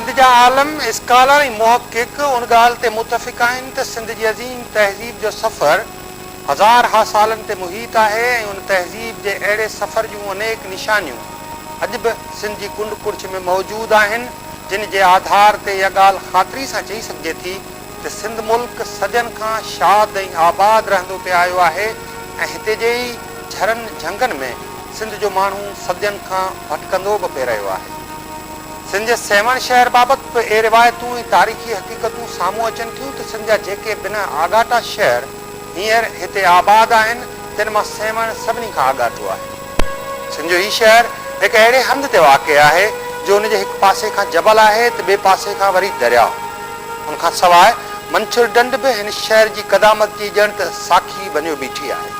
सिंध जा आलम स्कॉलर ऐं मुहक़िक़ उन ॻाल्हि ते मुतफ़िक़ आहिनि त सिंध जी अज़ीम तहज़ीब जो सफ़र हज़ार हा सालनि ते मुहीत आहे ऐं उन तहज़ीब जे अहिड़े सफ़र जूं अनेक निशानियूं अॼु बि सिंध जी कुंड कुड़िछ में मौजूदु आहिनि, जिन जे आधार ते इहा ॻाल्हि ख़ातिरी सां चई सघिजे थी त सिंध मुल्क सदियुनि खां शाद ऐं आबाद रहंदो पियो आयो आहे ऐं हिते जे ई झरनि झंगनि में सिंध जो माण्हू सदियुनि खां भटकंदो बि पियो रहियो आहे। सिंध जे सेवण शहर बाबति बि ए रिवायतूं ऐं तारीख़ी हक़ीक़तूं साम्हूं अचनि थियूं त सिंध जा जेके बिना आगाटा शहर हींअर हिते आबाद आहिनि, तिन मां सेवण सभिनी खां आगाटो आहे। सिंध जो हीउ शहर हिकु अहिड़े हंध ते वाक़िअ आहे जो हुनजे हिकु पासे खां जबल आहे त ॿिए पासे खां वरी दरियाउ। उनखां सवाइ मंछुर ढंढ बि हिन शहर जी क़दामत जी ॼण त साखी बणियो बीठी आहे।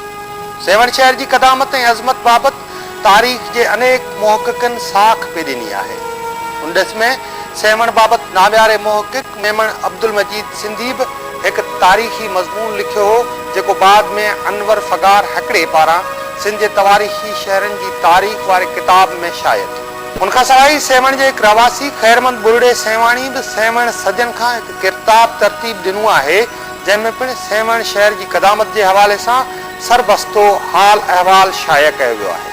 सेवण शहर जी क़दामत ऐं अज़मत बाबति तारीख़ जे अनेक मुहक़िक़नि साख पे ॾिनी आहे। उन ॾिस में सेवण बाबति नावियारे मुहक़िक़ मेमण अब्दुल मजीद सिंधी बि हिकु तारीख़ी मज़मून लिखियो हो, जेको बाद में अनवर फगार हकड़े पारां सिंध जे तवारीख़ी शहरनि जी तारीख़ वारे किताब में शाया थियो। उनखां सवाइ सेवण जे हिकु रवासी ख़ैरमंद बुरड़े सेवाणी बि सेवण सदियुनि खां हिकु किताब तरतीब ॾिनो आहे, जंहिंमें पिणु सेवण शहर जी क़दामत जे हवाले सां सरबस्तो हाल अहवाल शाया कयो वियो आहे।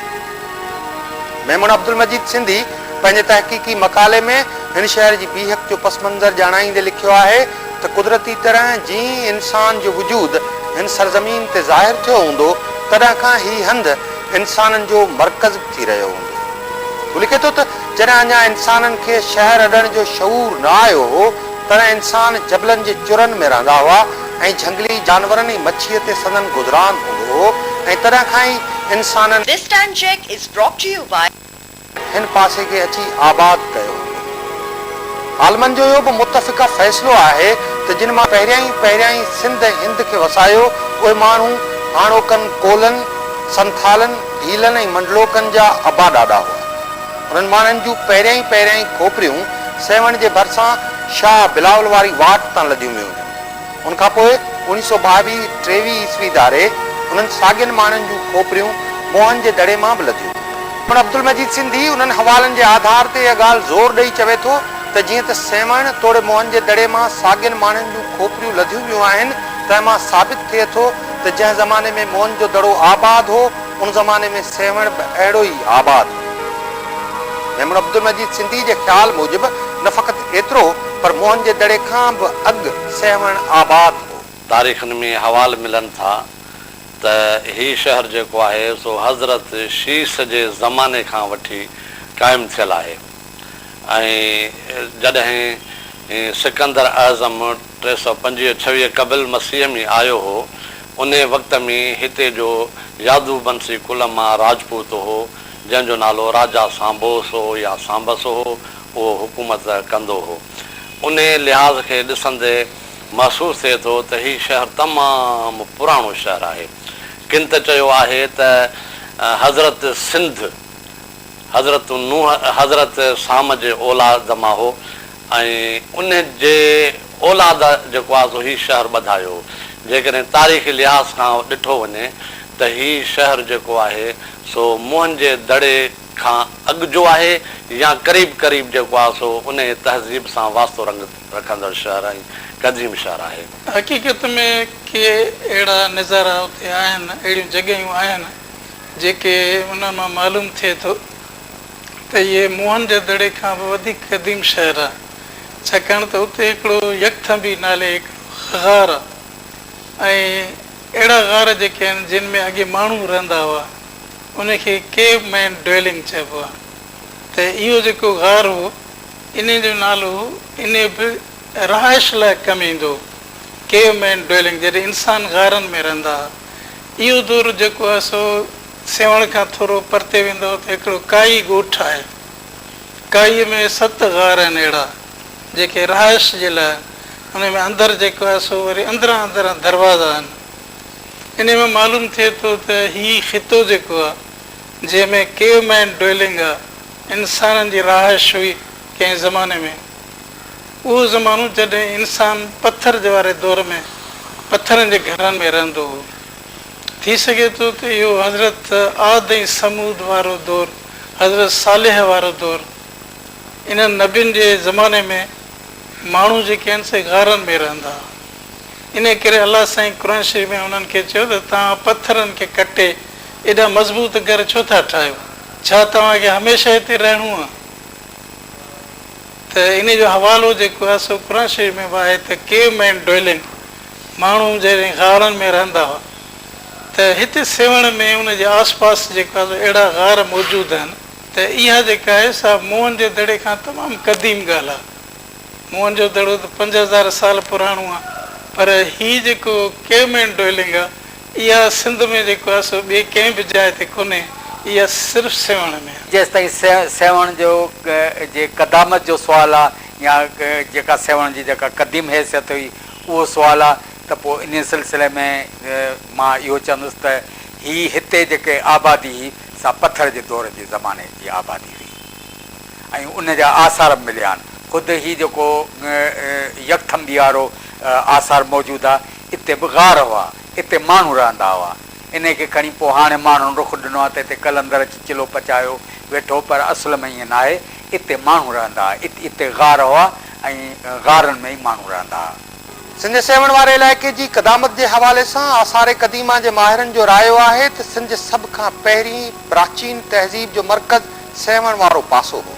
मेमण अब्दुल मजीद सिंधी पंहिंजे तहक़ीक़ी मकाले में हिन शहर जी बीहक जो पस मंज़र ॼाणाईंदे लिखियो आहे त कुदरती तरह जीअं इंसान जो वजूद हिन सरज़मीन ते ज़ाहिर थियो हूंदो, तॾहिं खां ही हंधि इंसाननि जो मर्कज़ थी रहियो हूंदो। हू लिखे थो त जॾहिं अञा इंसाननि खे शहर अॾण जो शऊर न आयो हो, तॾहिं इंसान जबलनि जे चुरनि में रहंदा हुआ ऐं झंगली जानवरनि ऐं मच्छीअ ते संदन गुज़रान हूंदो हो ऐं तॾहिं खां ई इंसाननि हिन पासे खे अची आबाद कयो। आलमनि जो इहो बि मुतफ़िक़ा फ़ैसिलो आहे त जिन मां पहिरियां ई सिंध ऐं हिंद खे वसायो, उहे माण्हू हाणोकनि कोलनि, संथालनि, भीलनि ऐं मंडलोकनि जा अबा ॾाॾा हुआ। उन्हनि माण्हुनि जूं पहिरियां ई खोपरियूं सेवण जे भरिसां शाह बिलावल वारी वाट तां लधियूं वियूं हुयूं। उनखां पोइ 1922-23 ईस्वी धारे उन्हनि साॻियनि माण्हुनि जूं खोपरियूं मोहन जे दड़े मां बि लधियूं। अब्दुल मजीद सिंधी उन्हनि हवालनि जे आधार ते इहा ॻाल्हि ज़ोर ॾेई चवे थो त जीअं त सेवण तोड़े मोहन जे दड़े मां साॻियनि माण्हुनि जूं खोपरियूं लधियूं वियूं आहिनि, त मां साबित थिए थो त जंहिं ज़माने में मोहन जो दड़ो आबाद हो, उन ज़माने में सेवण बि अहिड़ो ई आबाद हो। मेमण अब्दुल मजीद सिंधी जे ख़्याल मूजिबि न फ़क़ति एतिरो, पर मोहन जे दड़े खां बि अॻु सेवण आबाद हो। तारीख़नि में हवाल मिलनि था त हीउ शहर जेको आहे सो हज़रत शीश जे ज़माने खां वठी क़ाइमु थियल आहे ऐं जॾहिं सिकंदर आज़म 325-26 क़बिल मसीह में आयो हो, उन वक़्त में हिते जो यादू बंसी कुल मां राजपूत हो, जंहिंजो नालो राजा सांबोस हो या सांबस हो, उहो हुकूमत कंदो हो। उन लिहाज़ खे ॾिसंदे महसूसु थिए थो त हीउ शहर तमामु पुराणो शहर आहे। किन त चयो आहे त हज़रत सिंध हज़रत नूह हज़रत साम जे औलाद मां हो ऐं उन जे औलाद जेको आहे सो हीउ शहर ॿधायो। जेकॾहिं तारीख़ी लिहाज़ खां ॾिठो वञे त हीउ शहर जेको आहे सो मोहन जे दड़े खां अॻु जो आहे या क़रीब जेको आहे सो उन तहज़ीब सां वास्तो रखंदड़ शहर ऐं क़दीम शहर आहे। हक़ीक़त में के अहिड़ा नज़ारा उते आहिनि, अहिड़ियूं जॻहियूं आहिनि जेके उन मां मालूम थिए थो त इहे मोहन जे दड़े खां बि वधीक क़दीम शहर आहे, छाकाणि त उते हिकिड़ो यकथंबी नाले हिकिड़ो ग़ार आहे ऐं अहिड़ा ग़ार जेके आहिनि जिन में अॻे माण्हू रहंदा हुआ, उनखे केव मैन ड्वेलिंग चइबो आहे। त इहो जेको ग़ार हो, इन जो नालो इन बि रहाइश लाइ कमु ईंदो, केव मैन ड्वेलिंग, जॾहिं इंसान ग़ारनि में रहंदा हुआ। इहो दौरु जेको आहे सो सेवण खां थोरो परते वेंदो त हिकिड़ो काई ॻोठु आहे। काईअ में 7 ग़ार आहिनि अहिड़ा जेके रहाइश जे लाइ, उन में अंदरि जेको आहे सो वरी अंदरां दरवाज़ा आहिनि। इन में मालूम थिए थो त हीउ ख़ितो जेको आहे जंहिंमें केव मैन ड्वेलिंग आहे, इंसाननि जी रहाइश हुई कंहिं ज़माने में, उहो ज़मानो जॾहिं इंसान पथर जे वारे दौर में पथरनि जे घरनि में रहंदो हो। थी सघे थो त इहो हज़रत आद ऐं समूद वारो दौरु, हज़रत सालेह वारो दौरु, इन नबियुनि जे ज़माने में माण्हू जेके आहिनि से गारनि में रहंदा हुआ। इन करे अलाह साईं क़ुर शरीफ़ में उन्हनि खे चयो त तव्हां पथरनि खे कटे एॾा मज़बूत घर छो था ठाहियो, छा तव्हांखे हमेशह हिते रहणो आहे? त इन जो हवालो जेको आहे सो क़ुर शरीफ़ में आहे त केवमैन ड्वेलिंग, माण्हू जॾहिं गारनि में रहंदा हुआ त हिते सेवण में उन जे आस पास जेका अहिड़ा गार मौजूदु आहिनि त इहा जेका आहे सा मोहन जे दड़े खां तमामु क़दीम ॻाल्हि आहे। मोहन जो दड़ो त 5000 साल पुराणो आहे, पर हीअ जेको केवमैन ड्वेलिंग आहे इहा सिंध में जेको आहे सो ॿिए कंहिं बि जाइ ते कोन्हे, इहा सिर्फ़ु सेवण में आहे। जेसि ताईं सेवण जो जे क़दामत जो सुवालु आहे या जेका सेवण जी जेका क़दीम हैसियत हुई उहो सुवालु आहे त पोइ इन सिलसिले में मां इहो चवंदुसि त हीअ हिते जेके आबादी हुई सा पथर जे दौर जे ज़माने जी आबादी हुई ऐं उन जा आसार मिलिया आहिनि। ख़ुदि हीअ जेको यकथंबी वारो आसार मौजूदु आहे, हिते बि गार हुआ, हिते माण्हू रहंदा हुआ। इन खे खणी पोइ हाणे माण्हुनि रुख ॾिनो आहे त हिते कलंदर अची चिलो पचायो वेठो, पर असुल में ईअं न आहे, हिते माण्हू रहंदा हुआ, हिते गार हुआ ऐं गारनि में ई माण्हू रहंदा हुआ। सिंध सेवण वारे इलाइक़े जी क़दामत जे हवाले सां आसार क़दीमा जे माहिरनि जो रायो आहे त सिंध सभ खां पहिरीं प्राचीन तहज़ीब जो मर्कज़ सेवण वारो पासो हो।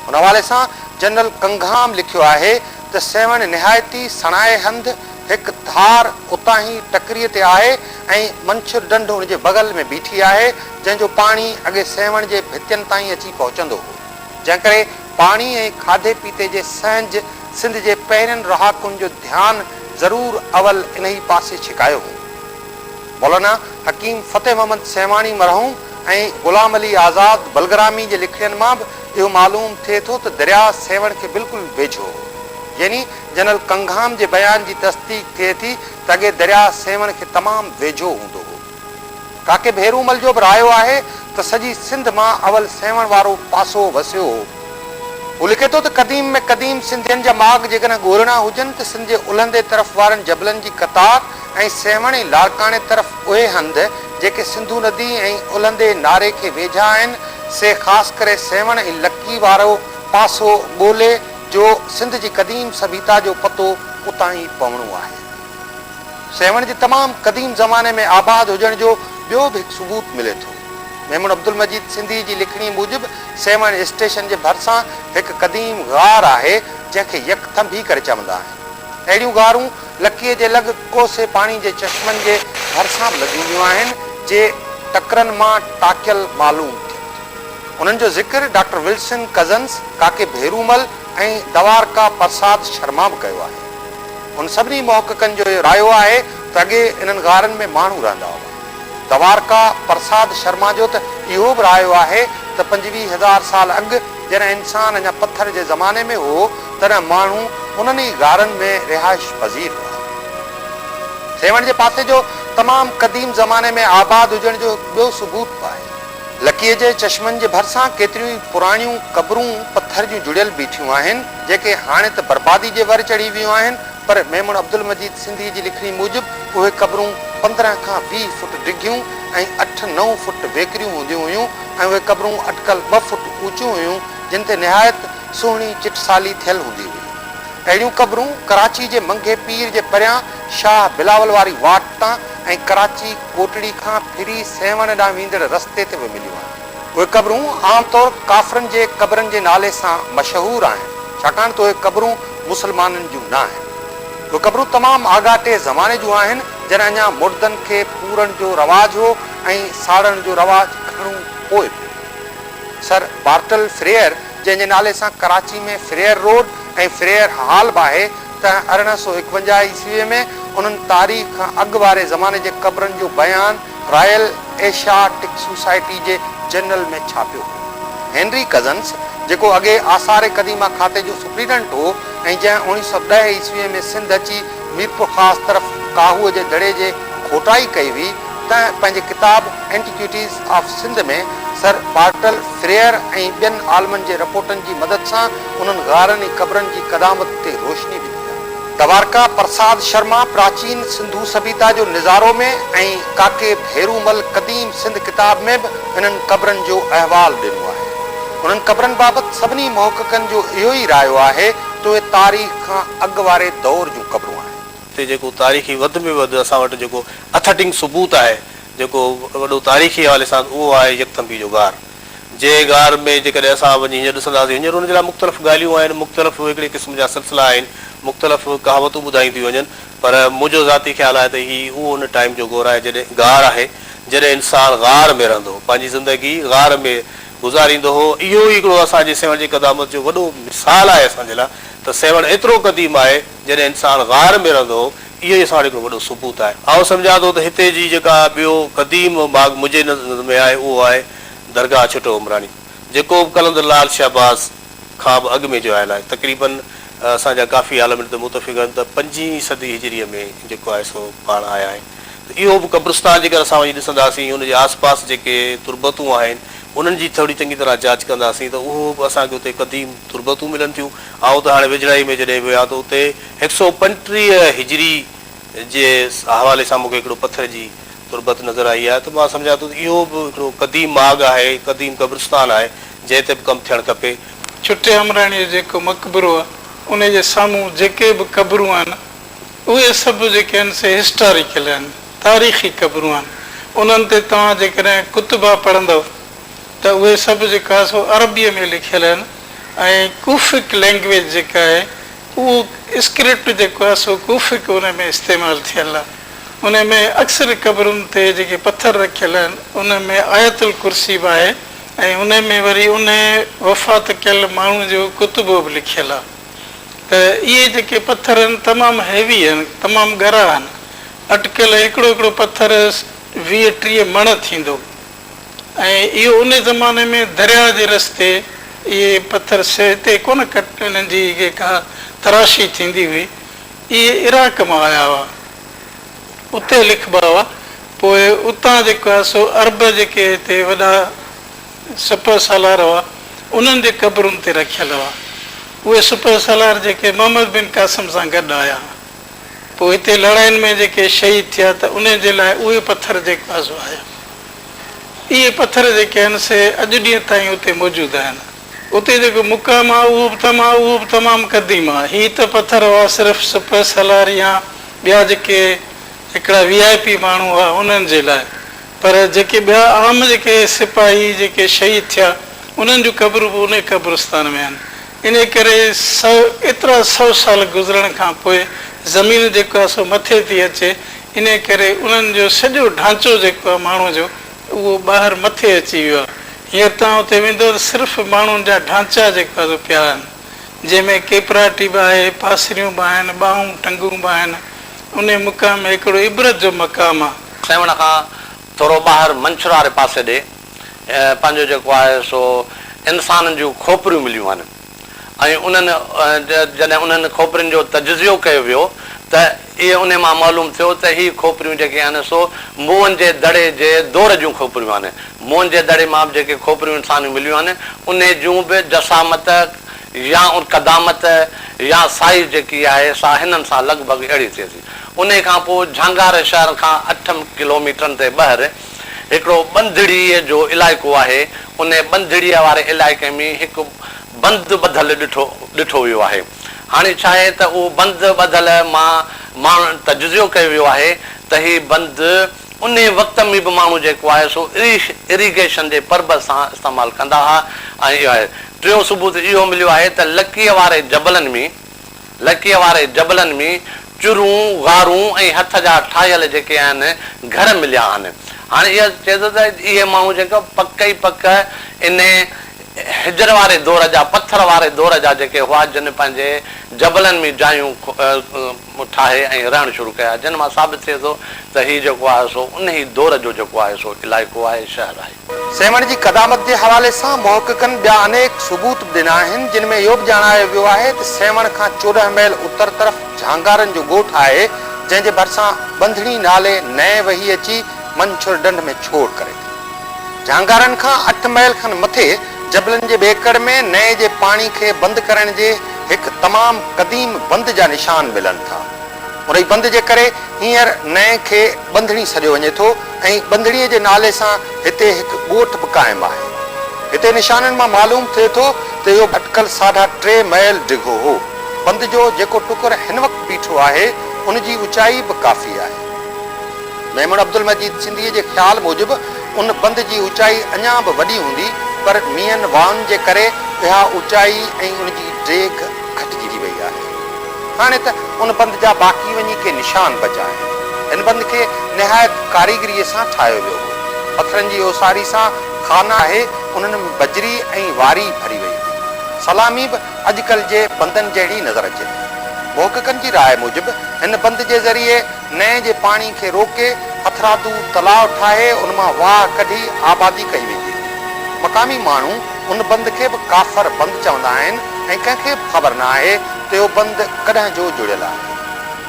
उन हवाले सां जनरल कंघाम लिखियो आहे त सेवण निहायती सणाए हंध हिकु धार उतां ई टकरीअ ते आहे ऐं मंछर ढंढ हुन जे बगल में बीठी आहे, जंहिंजो पाणी अॻे सेवण जे भितियुनि ताईं अची पहुचंदो हो, जंहिं करे पाणी ऐं खाधे पीते जे संज सिंध जे पहिरियनि रहाकुनि जो ध्यानु ज़रूरु अवल इन ई पासे छिकायो हो। मौलाना हकीम फ़तेह मोहम्मद सेवाणी मरहूम ऐं ग़ुलाम अली आज़ाद बलगरामी जे लिखड़नि मां बि इहो मालूम थिए थो त दरिया सेवण खे बिल्कुलु वेझो हो, यानी जनरल कंघाम जे बयान जी तस्दीक थिए थी त अॻे दरिया सेवण खे तमामु वेझो हूंदो हो। काके भेरूमल जो बि रायो आहे त सॼी सिंध मां अवल सेवण वारो पासो वसियो हो। हू लिखे थो त क़दीम में क़दीम सिंधियुनि जा माॻ जेकॾहिं ॻोल्हणा हुजनि त सिंध जे उलहंदे तरफ़ वारनि जबलनि जी क़तार ऐं सेवण ऐं लाड़काणे तरफ़ उहे हंध जेके सिंधू नदी ऐं उलहंदे नारे खे वेझा आहिनि से ख़ासि करे सेवण ऐं लकी वारो पासो ॻोल्हे जो सिंध जी क़दीम सभ्यता जो पतो उतां ई पवणो आहे। सेवण जे तमामु क़दीम ज़माने में आबाद हुजण जो ॿियो बि हिकु सबूत मिले थो। मेमून अब्दुल मजीद सिंधी जी लिखणी मूजिबि सेवण स्टेशन जे भरिसां हिकु क़दीम गार आहे जंहिंखे यकथंबी करे चवंदा आहिनि। अहिड़ियूं गारूं लकीअ जे लॻ कोसे पाणी जे चश्मनि जे भरिसां बि लॻियूं वियूं आहिनि जे टकरनि मां टाकियल मालूम थिए। उन्हनि जो ज़िक्र डॉक्टर विल्सन कज़न्स, काके भेरूमल ऐं दवारका प्रसाद शर्मा बि कयो आहे। उन सभिनी मुहक़क़नि जो इहो रायो आहे त अॻे इन्हनि गारनि में माण्हू रहंदा हुआ। दवारका प्रसाद शर्मा जो त इहो बि रायो आहे त 25,000 साल अॻु जॾहिं इंसान अञा पत्थर जे ज़माने में हो तॾहिं माण्हू उन्हनि ई गारनि में रिहाइश पज़ीर हुआ। सेवण जे पासे जो तमामु क़दीम ज़माने में आबाद हुजण जो ॿियो सबूत बि आहे। लकीअ जे चश्मनि जे भरिसां केतिरियूं ई पुराणियूं क़बरूं पत्थर जूं जुड़ियल बीठियूं आहिनि जेके हाणे त बर्बादी जे वर चढ़ी वियूं आहिनि, पर मेमून अब्दुल मजीद सिंधी जी लिखणी मूजिबि उहे क़बरूं 15 खां 20 फुट डिघियूं ऐं 8-9 फुट वेकरियूं हूंदियूं हुयूं ऐं उहे क़बरूं अटकल 2 फुट ऊचियूं हुयूं जिन ते निहायत सुहिणी चिटसाली थियल हूंदी हुई। अहिड़ियूं क़बरूं कराची जे मंगे पीर जे परियां शाह बिलावल वारी वाट तां ऐं कराची कोटड़ी खां फिरी सेवण ॾांहुं वेंदड़ रस्ते ते बि मिलियूं आहिनि। उहे क़बरूं आमतौर काफ़रनि जे क़बरनि जे नाले सां मशहूरु आहिनि छाकाणि त उहे क़बरूं मुस्लमाननि जूं न आहिनि। उहे क़बरूं तमामु आगाटे ज़माने जूं आहिनि जॾहिं अञा मुर्दनि खे पूरण जो रवाज हो ऐं साड़ण जो रवाज घणो पोइ पियो। सर बार्टल फ्रेयर जंहिंजे नाले सां कराची में फ्रेयर रोड ऐं फ्रेयर हॉल बि आहे त 1851 ईस्वीअ में उन्हनि तारीख़ खां अॻु वारे ज़माने जे क़बरनि जो बयानु रॉयल एशियाटिक सोसाइटी जे जर्नल में छापियो। हेनरी कज़न्स जेको अॻे आसार क़दीमा खाते जो सुप्रीडेंट हो ऐं जंहिं 1910 ईस्वीअ में सिंध अची मीरपुर ख़ासि तरफ़ काहूअ जे दड़े जे खोटाई कई हुई त पंहिंजे किताब एंटीक्विटीज़ ऑफ सिंध में सर बार्टल फ्रेयर ऐं ॿियनि आलमनि जे रिपोर्टनि जी मदद सां उन्हनि गारनि ऐं क़बरनि जी क़दामत ते रोशनी विधी आहे। दवारका प्रसाद शर्मा प्राचीन सिंधू सभ्यता जो निज़ारो में ऐं काके भेरूमल क़दीम सिंध किताब में बि इन्हनि क़बरनि जो अहवाल ॾिनो आहे। उन्हनि क़बरनि बाबति सभिनी मुहक़क़नि जो इहो ई रायो आहे त उहे तारीख़ खां अॻु वारे दौर जूं क़बरूं आहिनि। हिते जेको तारीख़ी वधि में वधि असां वटि जेको अथटिंग सबूत आहे, जेको वॾो तारीख़ी हवाले सां, उहो आहे यकथंबी जो गार। जंहिं गार में जेकॾहिं असां वञी हींअर ॾिसंदासीं, हींअर हुन जे लाइ मुख़्तलिफ़ ॻाल्हियूं आहिनि, मुख़्तलिफ़ हिकिड़े क़िस्म जा सिलसिला आहिनि, मुख़्तलिफ़ कहावतूं ॿुधाई थियूं वञनि, पर मुंहिंजो ज़ाती ख़्यालु आहे त हीउ उहो उन टाइम जो गौर आहे जॾहिं गार आहे, जॾहिं इंसानु गार में रहंदो हो, पंहिंजी ज़िंदगी गार में गुज़ारींदो हो। इहो ई हिकिड़ो असांजे सेवण जी क़दामत जो वॾो मिसाल आहे असांजे लाइ, त सेवण एतिरो क़दीम आहे जॾहिं इंसानु गार में रहंदो हो। इहो ई असां वटि हिकिड़ो वॾो सबूत आहे। ऐं सम्झां थो त हिते जी जेका ॿियो क़दीम बाग़ मुंहिंजे नज़र में आहे, उहो आहे दरगाह छुटो उमरानी, जेको कलंदर लाल शहबाज़ खां बि अॻु में जो आयल आहे। तक़रीबन असांजा काफ़ी आलम त मुतफ़िक़ आहिनि त 5वीं सदी हिजरीअ में जेको आहे सो पाण आया आहिनि। इहो बि क़ब्रिस्तान जेकर असां वञी ॾिसंदासीं, हुनजे आसपास जेके तुरबतूं आहिनि उन्हनि जी थोरी चङी तरह जांच कंदासीं त उहो बि असांखे उते क़दीम तुरबतूं मिलनि थियूं। ऐं त हाणे वेझड़ाई में जॾहिं विया त उते 135 हिजरी जे हवाले सां मूंखे हिकिड़ो पथर जी तुरबत नज़र आई आहे, त मां सम्झां थो इहो बि हिकिड़ो क़दीम बाग़ आहे, क़दीम क़ब्रिस्तान आहे, जंहिं ते बि कमु थियणु खपे। छुटे अमराणीअ जेको मक़बरो आहे, उन जे साम्हूं जेके बि क़बरूं आहिनि, उहे सभु जेके आहिनि से हिस्टोरिकल आहिनि, तारीख़ी क़बरूं आहिनि। उन्हनि ते तव्हां जेकॾहिं कुतुबा पढ़ंदव त उहे सभु जेका आहे सो अरबीअ में लिखियल आहिनि, ऐं कूफिक लैंग्वेज जेका आहे, उहो स्क्रिप्ट जेको आहे सो कूफिक उन में इस्तेमालु थियल आहे। उन में अक्सर क़बरुनि ते जेके पथर रखियल आहिनि, उन में आयतुल कुर्सी बि आहे, ऐं उन में वरी उन वफ़ात कयल माण्हू जो कुतुबो बि लिखियलु आहे। त इहे जेके पथर आहिनि तमामु हैवी आहिनि, तमामु ॻरा आहिनि। अटकियल हिकिड़ो हिकिड़ो पथर 20-30 मण थींदो, ऐं इहो उन ज़माने में दरिया जे रस्ते इहे पथर हिते कोन कट इन्हनि जी जेका तराशी थींदी हुई, इहे इराक मां आया हुआ, उते लिखबा हुआ। पोइ उतां जेको आहे सो अरब जेके हिते वॾा सुपर सालार हुआ, उन्हनि जे क़बरुनि ते रखियल हुआ। उहे सुपर सालार जेके मोहम्मद बिन कासिम सां गॾु आया, पोइ हिते लड़ाइनि में जेके शहीद थिया, त उन जे लाइ उहे पथर जेको आहे सो आया। इहे पथर जेके आहिनि से अॼु ॾींहं ताईं उते मौजूदु आहिनि। उते जेको मुक़ाम आहे उहो बि तमामु क़दीम आहे। हीअ त पथर हुआ सिर्फ़ु सुपर सालार या ॿिया जेके हिकिड़ा VIP माण्हू हुआ उन्हनि जे लाइ, पर जेके ॿिया आम जेके सिपाही जेके शहीद थिया, उन्हनि जूं क़बरूं बि उन क़ब्रिस्तान में आहिनि। इन करे एतिरा 100 साल गुज़रण खां पोइ ज़मीन जेको आहे सो मथे थी अचे, इन करे उन्हनि जो सॼो ढांचो जेको आहे माण्हू जो, उहो ॿाहिरि मथे अची वियो आहे। हींअर तव्हां उते वेंदो त सिर्फ़ु माण्हुनि जा ढांचा जेका पिया आहिनि, जंहिंमें केपराटी बि आहे, पासरियूं बि आहिनि, ॿाहूं टंगूं बि आहिनि। उन मुक़ाम में हिकिड़ो इबरत जो मक़ाम आहे। सेवण खां थोरो ॿाहिरि मंछर वारे पासे ॾे पंहिंजो जेको आहे सो इंसाननि जूं खोपरियूं मिलियूं आहिनि, ऐं उन्हनि जॾहिं उन्हनि खोपरियुनि जो तजज़ियो कयो वियो त इहे उन मां मालूम थियो त हीअ खोपरियूं जेके आहिनि सो मुंहनि जे दड़े जे दौर जूं खोपरियूं आहिनि। मुंहनि जे दड़े मां बि जेके खोपरियूं इंसानियूं मिलियूं आहिनि, उन जूं बि जसामत या क़दामत या साइज़ जेकी आहे सा हिननि सां लॻभॻि अहिड़ी थिए थी। उन खां पोइ झांगार शहर खां 8 किलोमीटरनि ते ॿाहिरि हिकिड़ो बंदड़ीअ जो इलाइक़ो आहे। उन बंदड़ीअ वारे इलाइक़े में हिकु बंदि ॿधल ॾिठो वियो आहे। हाणे छा आहे त उहो बंदि ॿधल माण्हू तजज़ियो कयो वियो आहे त हीअ बंदि उन वक़्त में बि माण्हू जेको आहे सो इरीगेशन जे पर्पज़ सां इस्तेमालु कंदा हुआ। ऐं इहो आहे टियों सबूत इहो मिलियो आहे त लकीअ वारे जबलनि में चुरूं गारूं ऐं हथ जा ठाहियल जेके आहिनि घर मिलिया आहिनि। हाणे इहा चए थो त इहे माण्हू जेका पक ई पक इन हिजर वारे दौर जा, पथर वारे दौर जा जेके हुआ, जिन पंहिंजे जबलनि में जायूं ठाहे ऐं रहणु शुरू कया, जिन मां साबित थिए थो त हीउ जेको आहे सो उन ई दौर जो जेको आहे सो इलाइक़ो आहे, शहर आहे। सेवण जी क़दामत जे हवाले सां मुहक़क़नि ॿिया अनेक सबूत ॾिना आहिनि, जिन में इहो बि ॼाणायो वियो आहे त सेवण खां 14 मील उत्तर तरफ़ झांगारनि जो ॻोठु आहे, जंहिंजे भरिसां बंधड़ी नाले नए वही अची मंछुर ढंढ में छोड़ करे थी। झांगारनि खां 8 मील खनि मथे जबलनि जे ॿेकड़ में नए जे पाणी खे बंदि करण जे हिकु तमामु क़दीम बंदि जा निशान मिलनि था। उन बंदि जे करे हींअर नए खे बंधड़ी सॾियो वञे थो, ऐं बंधड़ीअ जे नाले सां हिते हिकु ॻोठ बि क़ाइमु आहे। हिते निशाननि मां मालूम थिए थो त इहो अटकल 3.5 माइल डिघो हो। बंद जो जेको टुकुर हिन वक़्तु बीठो आहे उन जी ऊचाई बि काफ़ी आहे। मेमन अब्दुल मजीद सिंधी जे ख़्याल मूजिबि उन बंद जी ऊचाई अञा बि वॾी हूंदी, पर मींहनि वाउनि जे करे इहा ऊचाई ऐं उन जी डेघ घटिजी थी वई आहे। हाणे त उन बंद जा बाक़ी वञी के निशान बचा आहिनि। हिन बंद खे निहायत कारीगरीअ सां ठाहियो वियो हो। पथरनि जी ओसारी सां खाना आहे, उन्हनि में बजरी ऐं वारी भरी वई हुई। सलामी बि अॼुकल्ह जे बंदनि जहिड़ी नज़र अचे थी। मोहक़िक़नि जी राय मूजिबि हिन बंद जे ज़रिए नए जे पाणी खे रोके हथरादू तलाउ ठाहे उन मां वाह कढी आबादी कई वेंदी हुई। मक़ामी माण्हू उन बंद खे बि काफ़र बंद चवंदा आहिनि ऐं कंहिंखे बि ख़बर न आहे त इहो बंद कॾहिं जो जुड़ियल आहे।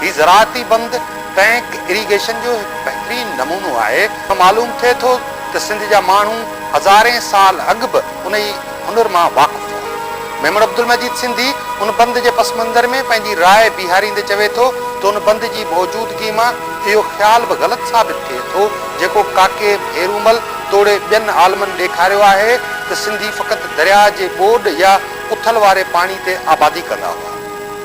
हीउ ज़राअती बंद टैंक इरीगेशन जो हिकु बहितरीन नमूनो आहे। मालूम थिए थो त सिंध जा माण्हू हज़ारे साल अॻु बि उन ई हुनर मां वाक़ुफ़ हुआ। मेमन अब्दुल मजीद सिंधी उन बंद जे पस मंज़र में पंहिंजी राय बीहारींदे चवे थो त उन बंद जी मौजूदगी मां इहो ख़्याल बि ग़लति साबित थिए थो जेको काके भेरूमल तोड़े ॿियनि आलमनि ॾेखारियो आहे त सिंधी फ़क़ति दरिया जे ॿोॾ या उथल वारे पाणी ते आबादी कंदा हुआ।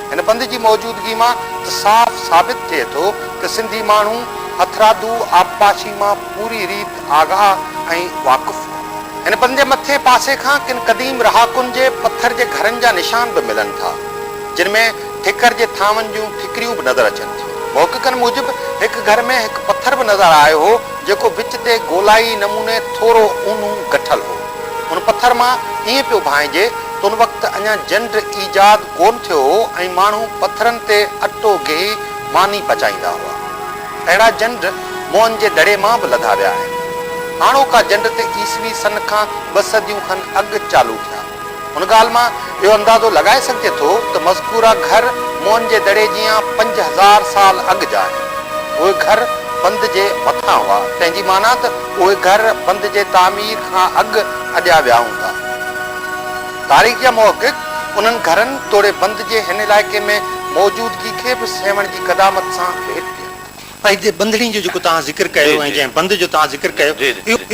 हिन बंद जी मौजूदगी मां त साफ़ साबित थिए थो त सिंधी माण्हू हथरादू आबपाशी मां पूरी रीत आगाह ऐं वाक़ुफ़। हिन बंद जे मथे पासे खां किन क़दीम रहाकुनि जे पत्थर जे घरनि जा निशान बि मिलनि था, जिन में ठिकर जे थांवनि जूं ठिकरियूं बि नज़र अचनि थियूं। मोहक़िक़नि मूजिबि हिकु घर में हिकु पत्थर बि नज़र आयो हो जेको विच ते गोलाई नमूने थोरो ऊन्हू गठल हो। उन पत्थर मां ईअं पियो भाइजे त उन वक़्तु अञा जंड ईजाद कोन थियो हो ऐं माण्हू पत्थरनि ते अटो गेही मानी पचाईंदा हुआ। अहिड़ा जंड मोहन जे दड़े मां बि लधा विया आहिनि। हाणोका जंड ते ईसवी सन खां 2 सदियूं खनि अॻु चालू थिया। उन ॻाल्हि मां इहो अंदाज़ो लॻाए सघिजे थो त मज़कूरा घर मोहन जे दड़े जीअं 5000 साल अॻु जा आहिनि। उहे घर बंद जे मथां हुआ, तंहिंजी माना त उहे घर बंद जे तामीर खां अॻु अॼिया विया हूंदा। तारीख़ जा मुहक़िक़ उन्हनि घरनि तोड़े बंद जे हिन इलाइक़े में मौजूदगी खे बि सेवण जी क़दामत सां भेट ॾियनि। भाई जे बंदड़ी जो जेको तव्हां ज़िक्र कयो ऐं जंहिं बंद जो तव्हां ज़िक्र कयो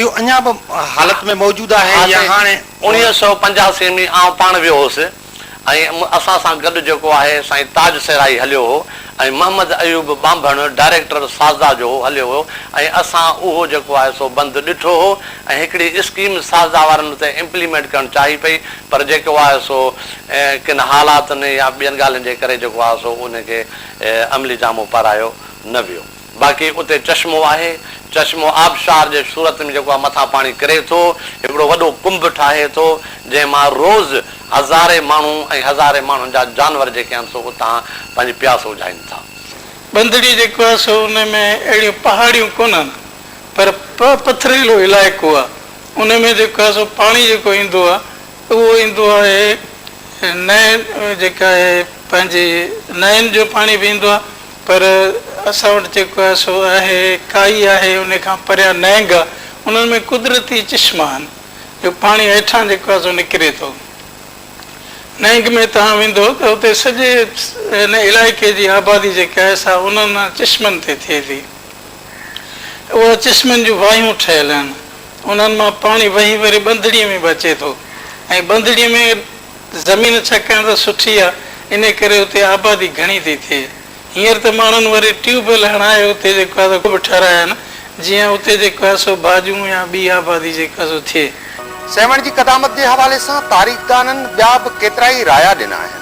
इहो अञा बि हालत में मौजूदु आहे या हाणे 1985 में आउं पाण वियो हुउसि ऐं असां सां गॾु जेको आहे साईं ताज सराई हलियो हो ऐं मोहम्मद अयूब बांभण डायरेक्टर साज़ा जो हलियो हो ऐं असां उहो जेको आहे सो बंदि ॾिठो हो ऐं हिकिड़ी स्कीम साज़ा वारनि ते इम्प्लीमेंट करणु चाही पई, पर जेको आहे सो किन हालातनि या ॿियनि ॻाल्हियुनि जे करे जेको आहे सो उनखे अमली जामो पारायो न वियो। बाक़ी उते चश्मो आहे, चश्मो आबशार जे सूरत में जेको आहे मथां पाणी किरे थो, हिकिड़ो वॾो कुंभ ठाहे थो जंहिंमां रोज़ हज़ारे माण्हू ऐं हज़ारे माण्हुनि जा जानवर जेके आहिनि सो उतां पंहिंजी प्यास बुझाइनि था। बंदड़ी जेको आहे सो उन में अहिड़ियूं पहाड़ियूं कोन्हनि पर पथरीलो इलाइक़ो आहे। उन में जेको आहे सो पाणी जेको ईंदो आहे उहो ईंदो आहे नए जेका आहे पंहिंजे नयनि जो पाणी बि ईंदो आहे, पर असां वटि जेको आहे सो आहे काई आहे, उन खां परियां नैंग आहे, उन्हनि में कुदरती चश्मा आहिनि जो पाणी हेठां जेको आहे सो निकिरे थो। नैंग में तव्हां वेंदो त उते सॼे हिन इलाइक़े जी आबादी जेका आहे सा उन्हनि चश्मनि ते थिए थी। उहा चश्मनि जूं वायूं ठहियल आहिनि, उन्हनि मां पाणी वही वरी बंदड़ीअ में बि अचे थो ऐं बंदड़ीअ में ज़मीन छाकाणि त सुठी आहे इन करे उते आबादी घणी थी थिए। हींअर त माण्हुनि वरी ट्यूबवेल हणाए उते जेको आहे बि ठाहिराया आहिनि जीअं उते जेको आहे सो भाॼियूं या ॿी आबादी जेका आहे सो थिए। सेवण जी क़दामत जे हवाले सां तारीख़दाननि ॿिया बि केतिरा ई राया ॾिना आहिनि।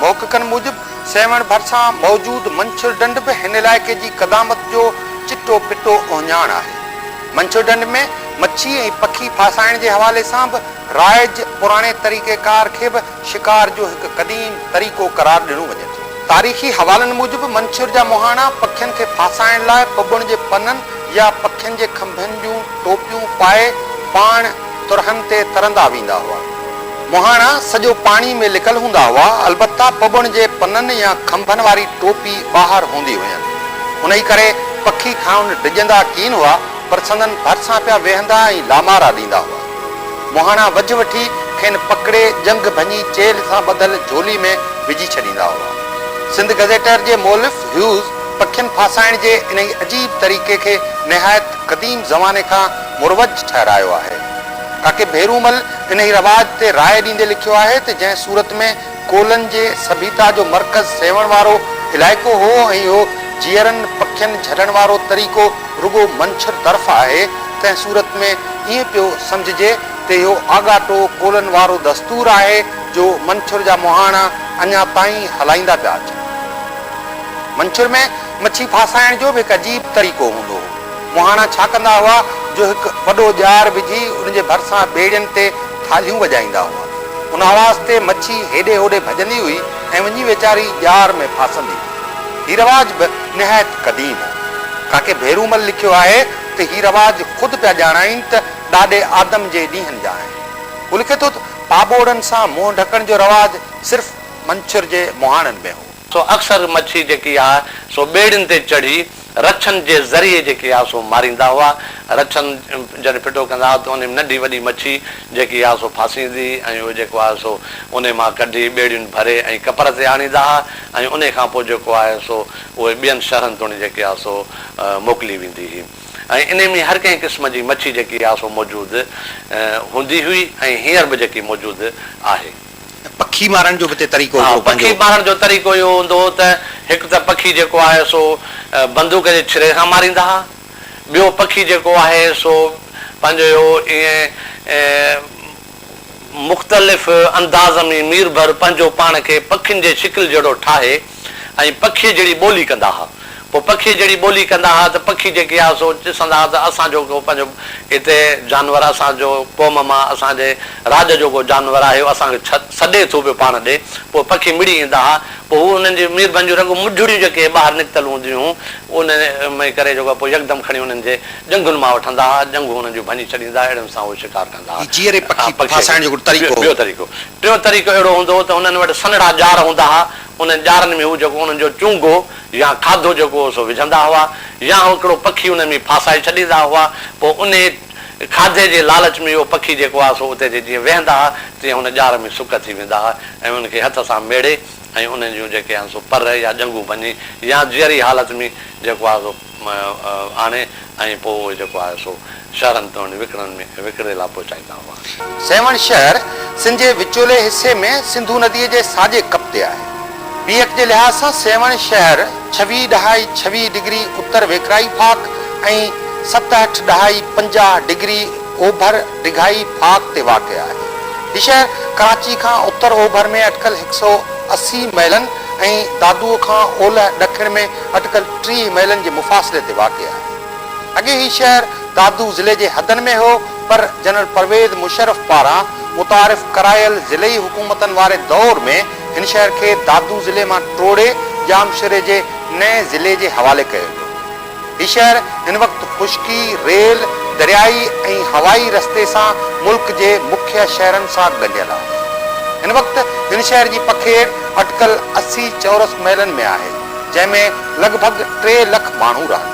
मोहक़िक़नि मूजिबि सेवण भरिसां मौजूदु मंछुर ढंढ बि हिन इलाइक़े जी क़दामत जो चिटो पिटो ओञाण आहे। मंछुर ढंढ में मच्छी ऐं पखी फासाइण जे हवाले सां बि राइज पुराणे तरीक़ेकार खे बि शिकार जो हिकु क़दीम तरीक़ो क़रार ॾिनो वञे थो। तारीख़ी हवालनि मूजिबि मंछुर जा मुहाणा पखियुनि खे फासाइण लाइ पबुण जे पननि या पखियुनि जे खंभनि जूं टोपियूं पाए पाण तुरहनि ते तरंदा वेंदा हुआ। मुहाणा सॼो पाणी में लिकल हूंदा हुआ, अलबत्ता पबुण जे पननि या खंभनि वारी टोपी ॿाहिरि हूंदी हुयनि। उन ई करे पखी खाउन डिॼंदा कीन हुआ, पर संदन भरिसां पिया वेहंदा ऐं लामारा ॾींदा हुआ। मुहाणा वझ वठी खेनि पकड़े जंग भञी चेल सां ॿधल झोली में विझी छॾींदा हुआ। सिंध गज़ेटर जे मोलिफ़ ह्यूज़ पखियुनि फासाइण जे इन अजीब तरीक़े खे निहायत क़दीम ज़माने खां मुरवज ठहिरायो आहे। काके भेरूमल इन ही रवाज ते राय ॾींदे लिखियो आहे त जंहिं सूरत में कोलनि जे सभीता जो मर्कज़ सेवण वारो इलाइक़ो हो ऐं इहो जीअरनि पखियुनि झलण वारो तरीक़ो रुगो मंछर तरफ़ आहे, तंहिं सूरत में ईअं पियो सम्झिजे त इहो आगाटो कोलनि वारो दस्तूर आहे जो मंछर जा मुहाणा अञा ताईं हलाईंदा पिया अचनि। मंछर में मच्छी फासाइण जो बि हिकु अजीब तरीक़ो हूंदो हो। मुहाणा छा कंदा हुआ जो हिकु वॾो जार विझी उनजे भरिसां ॿेड़ियुनि ते थालियूं वॼाईंदा हुआ। उन आवाज़ ते मच्छी हेॾे होॾे भॼंदी हुई ऐं वञी वेचारी जार में फासंदी हुई। हीउ रवाज बि निहायत क़दीम हो। काके भेरूमल लिखियो आहे त हीउ रवाज ख़ुदि पिया ॼाणाइनि त ॾाढे आदम जे ॾींहंनि जा आहिनि। हू लिखे थो त पाॿोड़नि सां मुंहुं ढकण जो रवाज सिर्फ़ु मंछर जे मुहाणनि में हो। सो अक्सर मच्छी जेकी आहे सो ॿेड़ियुनि ते चढ़ी रछनि जे ज़रिए जेकी आहे सो मारींदा हुआ। रछनि जॾहिं फिटो कंदा हुआ त उन में नंढी वॾी मच्छी जेकी आहे सो फासींदी ऐं उहो जेको आहे सो उन मां कढी ॿेड़ियुनि भरे ऐं कपर ते आणींदा हुआ ऐं उन खां पोइ जेको आहे सो उहे ॿियनि शहरनि ताईं जेकी आहे सो मोकिली वेंदी हुई। ऐं इन में हर कंहिं क़िस्म जी मच्छी जेकी आहे सो मौजूदु हूंदी हुई ऐं हींअर बि जेकी मौजूदु आहे। पखी मारण जो बि तरीक़ो पखी मारण जो तरीक़ो इहो हूंदो हो त हिकु त पखी जेको आहे सो बंदूक जे छिरे खां मारींदा हुआ। ॿियो पखी जेको आहे सो पंहिंजो इहो ईअं मुख़्तलिफ़ अंदाज़ में मीर भर पंहिंजो पाण खे पखियुनि जे शिकिल जहिड़ो ठाहे ऐं पखीअ जहिड़ी ॿोली कंदा हुआ। पोइ पखीअ जहिड़ी ॿोली कंदा हुआ त पखी जेकी आहे सो ॾिसंदा हुआ त असांजो को पंहिंजो हिते जानवर असांजो क़ौम मां असांजे राज जो को जानवर आहे उहो असांखे सॾे थो पियो पाण ॾे। पोइ पखी मिड़ी ईंदा हुआ। पोइ हू उन्हनि जी मीरबन जूं रंग मुझड़ियूं जेके ॿाहिरि निकितल हूंदियूं हुयूं उन में करे जेको पोइ यकदमि खणी उन्हनि जे जंगुनि मां वठंदा हुआ। जंगू हुननि जूं भञी छॾींदा अहिड़नि सां उहे शिकार कंदा हुआ। ॿियो तरीक़ो टियों तरीक़ो अहिड़ो हूंदो हो त हुननि वटि सन्हड़ा जार हूंदा हुआ। उन्हनि जारनि में हू जेको उन्हनि जो चूंगो या खाधो जेको सो विझंदा हुआ या हिकिड़ो पखी उन में फासाए छॾींदा हुआ। पोइ उन खाधे जे लालच में उहो पखी जेको आहे सो उते जीअं वेहंदा हुआ तीअं हुन जार में सुक थी वेंदा हुआ ऐं उनखे हथ सां मेड़े ऐं उन्हनि जूं जेके आहिनि सो पर या जंगू भञी या जहिड़ी हालत में जेको आहे सो आणे ऐं पोइ उहो जेको आहे सो शहरनि ताईं विकिणे लाइ पहुचाईंदा हुआ। सेवण शहर सिंध जे विचोले हिसे में सिंधू नदीअ जे साॼे कप ते आहे। पीएच जे लिहाज़ सां सेवण शहर 26.26 डिग्री उत्तर वेकराई फाक ऐं 67.50 डिग्री ओभर डिघाई फाक ते वाक़िअ आहे। हीउ शहर कराची खां उत्तर ओभर में अटकल 180 मैलनि ऐं दादूअ खां ओलह ॾखिण में अटकल 30 मैलनि जे मुफ़ासिले ते वाक़िअ आहे। अॻे हीउ शहर दादू ज़िले जे हदनि में हो, पर जनरल परवेज़ मुशर्रफ पारां मुतारिफ़ करायल ज़िले हुकूमतनि वारे दौर में हिन शहर खे दादू ज़िले मां टोड़े जामशरे जे नए ज़िले जे हवाले कयो वियो। हीउ शहर हिन वक़्तु खुश्की, रेल, दरियाई ऐं हवाई रस्ते सां मुल्क जे मुख्य शहरनि सां ॻंढियल आहे। हिन वक़्तु हिन शहर जी पखेड़ अटकल 80 चौरस मैलनि में आहे, जंहिंमें लॻभॻि 3 लख माण्हू रहनि।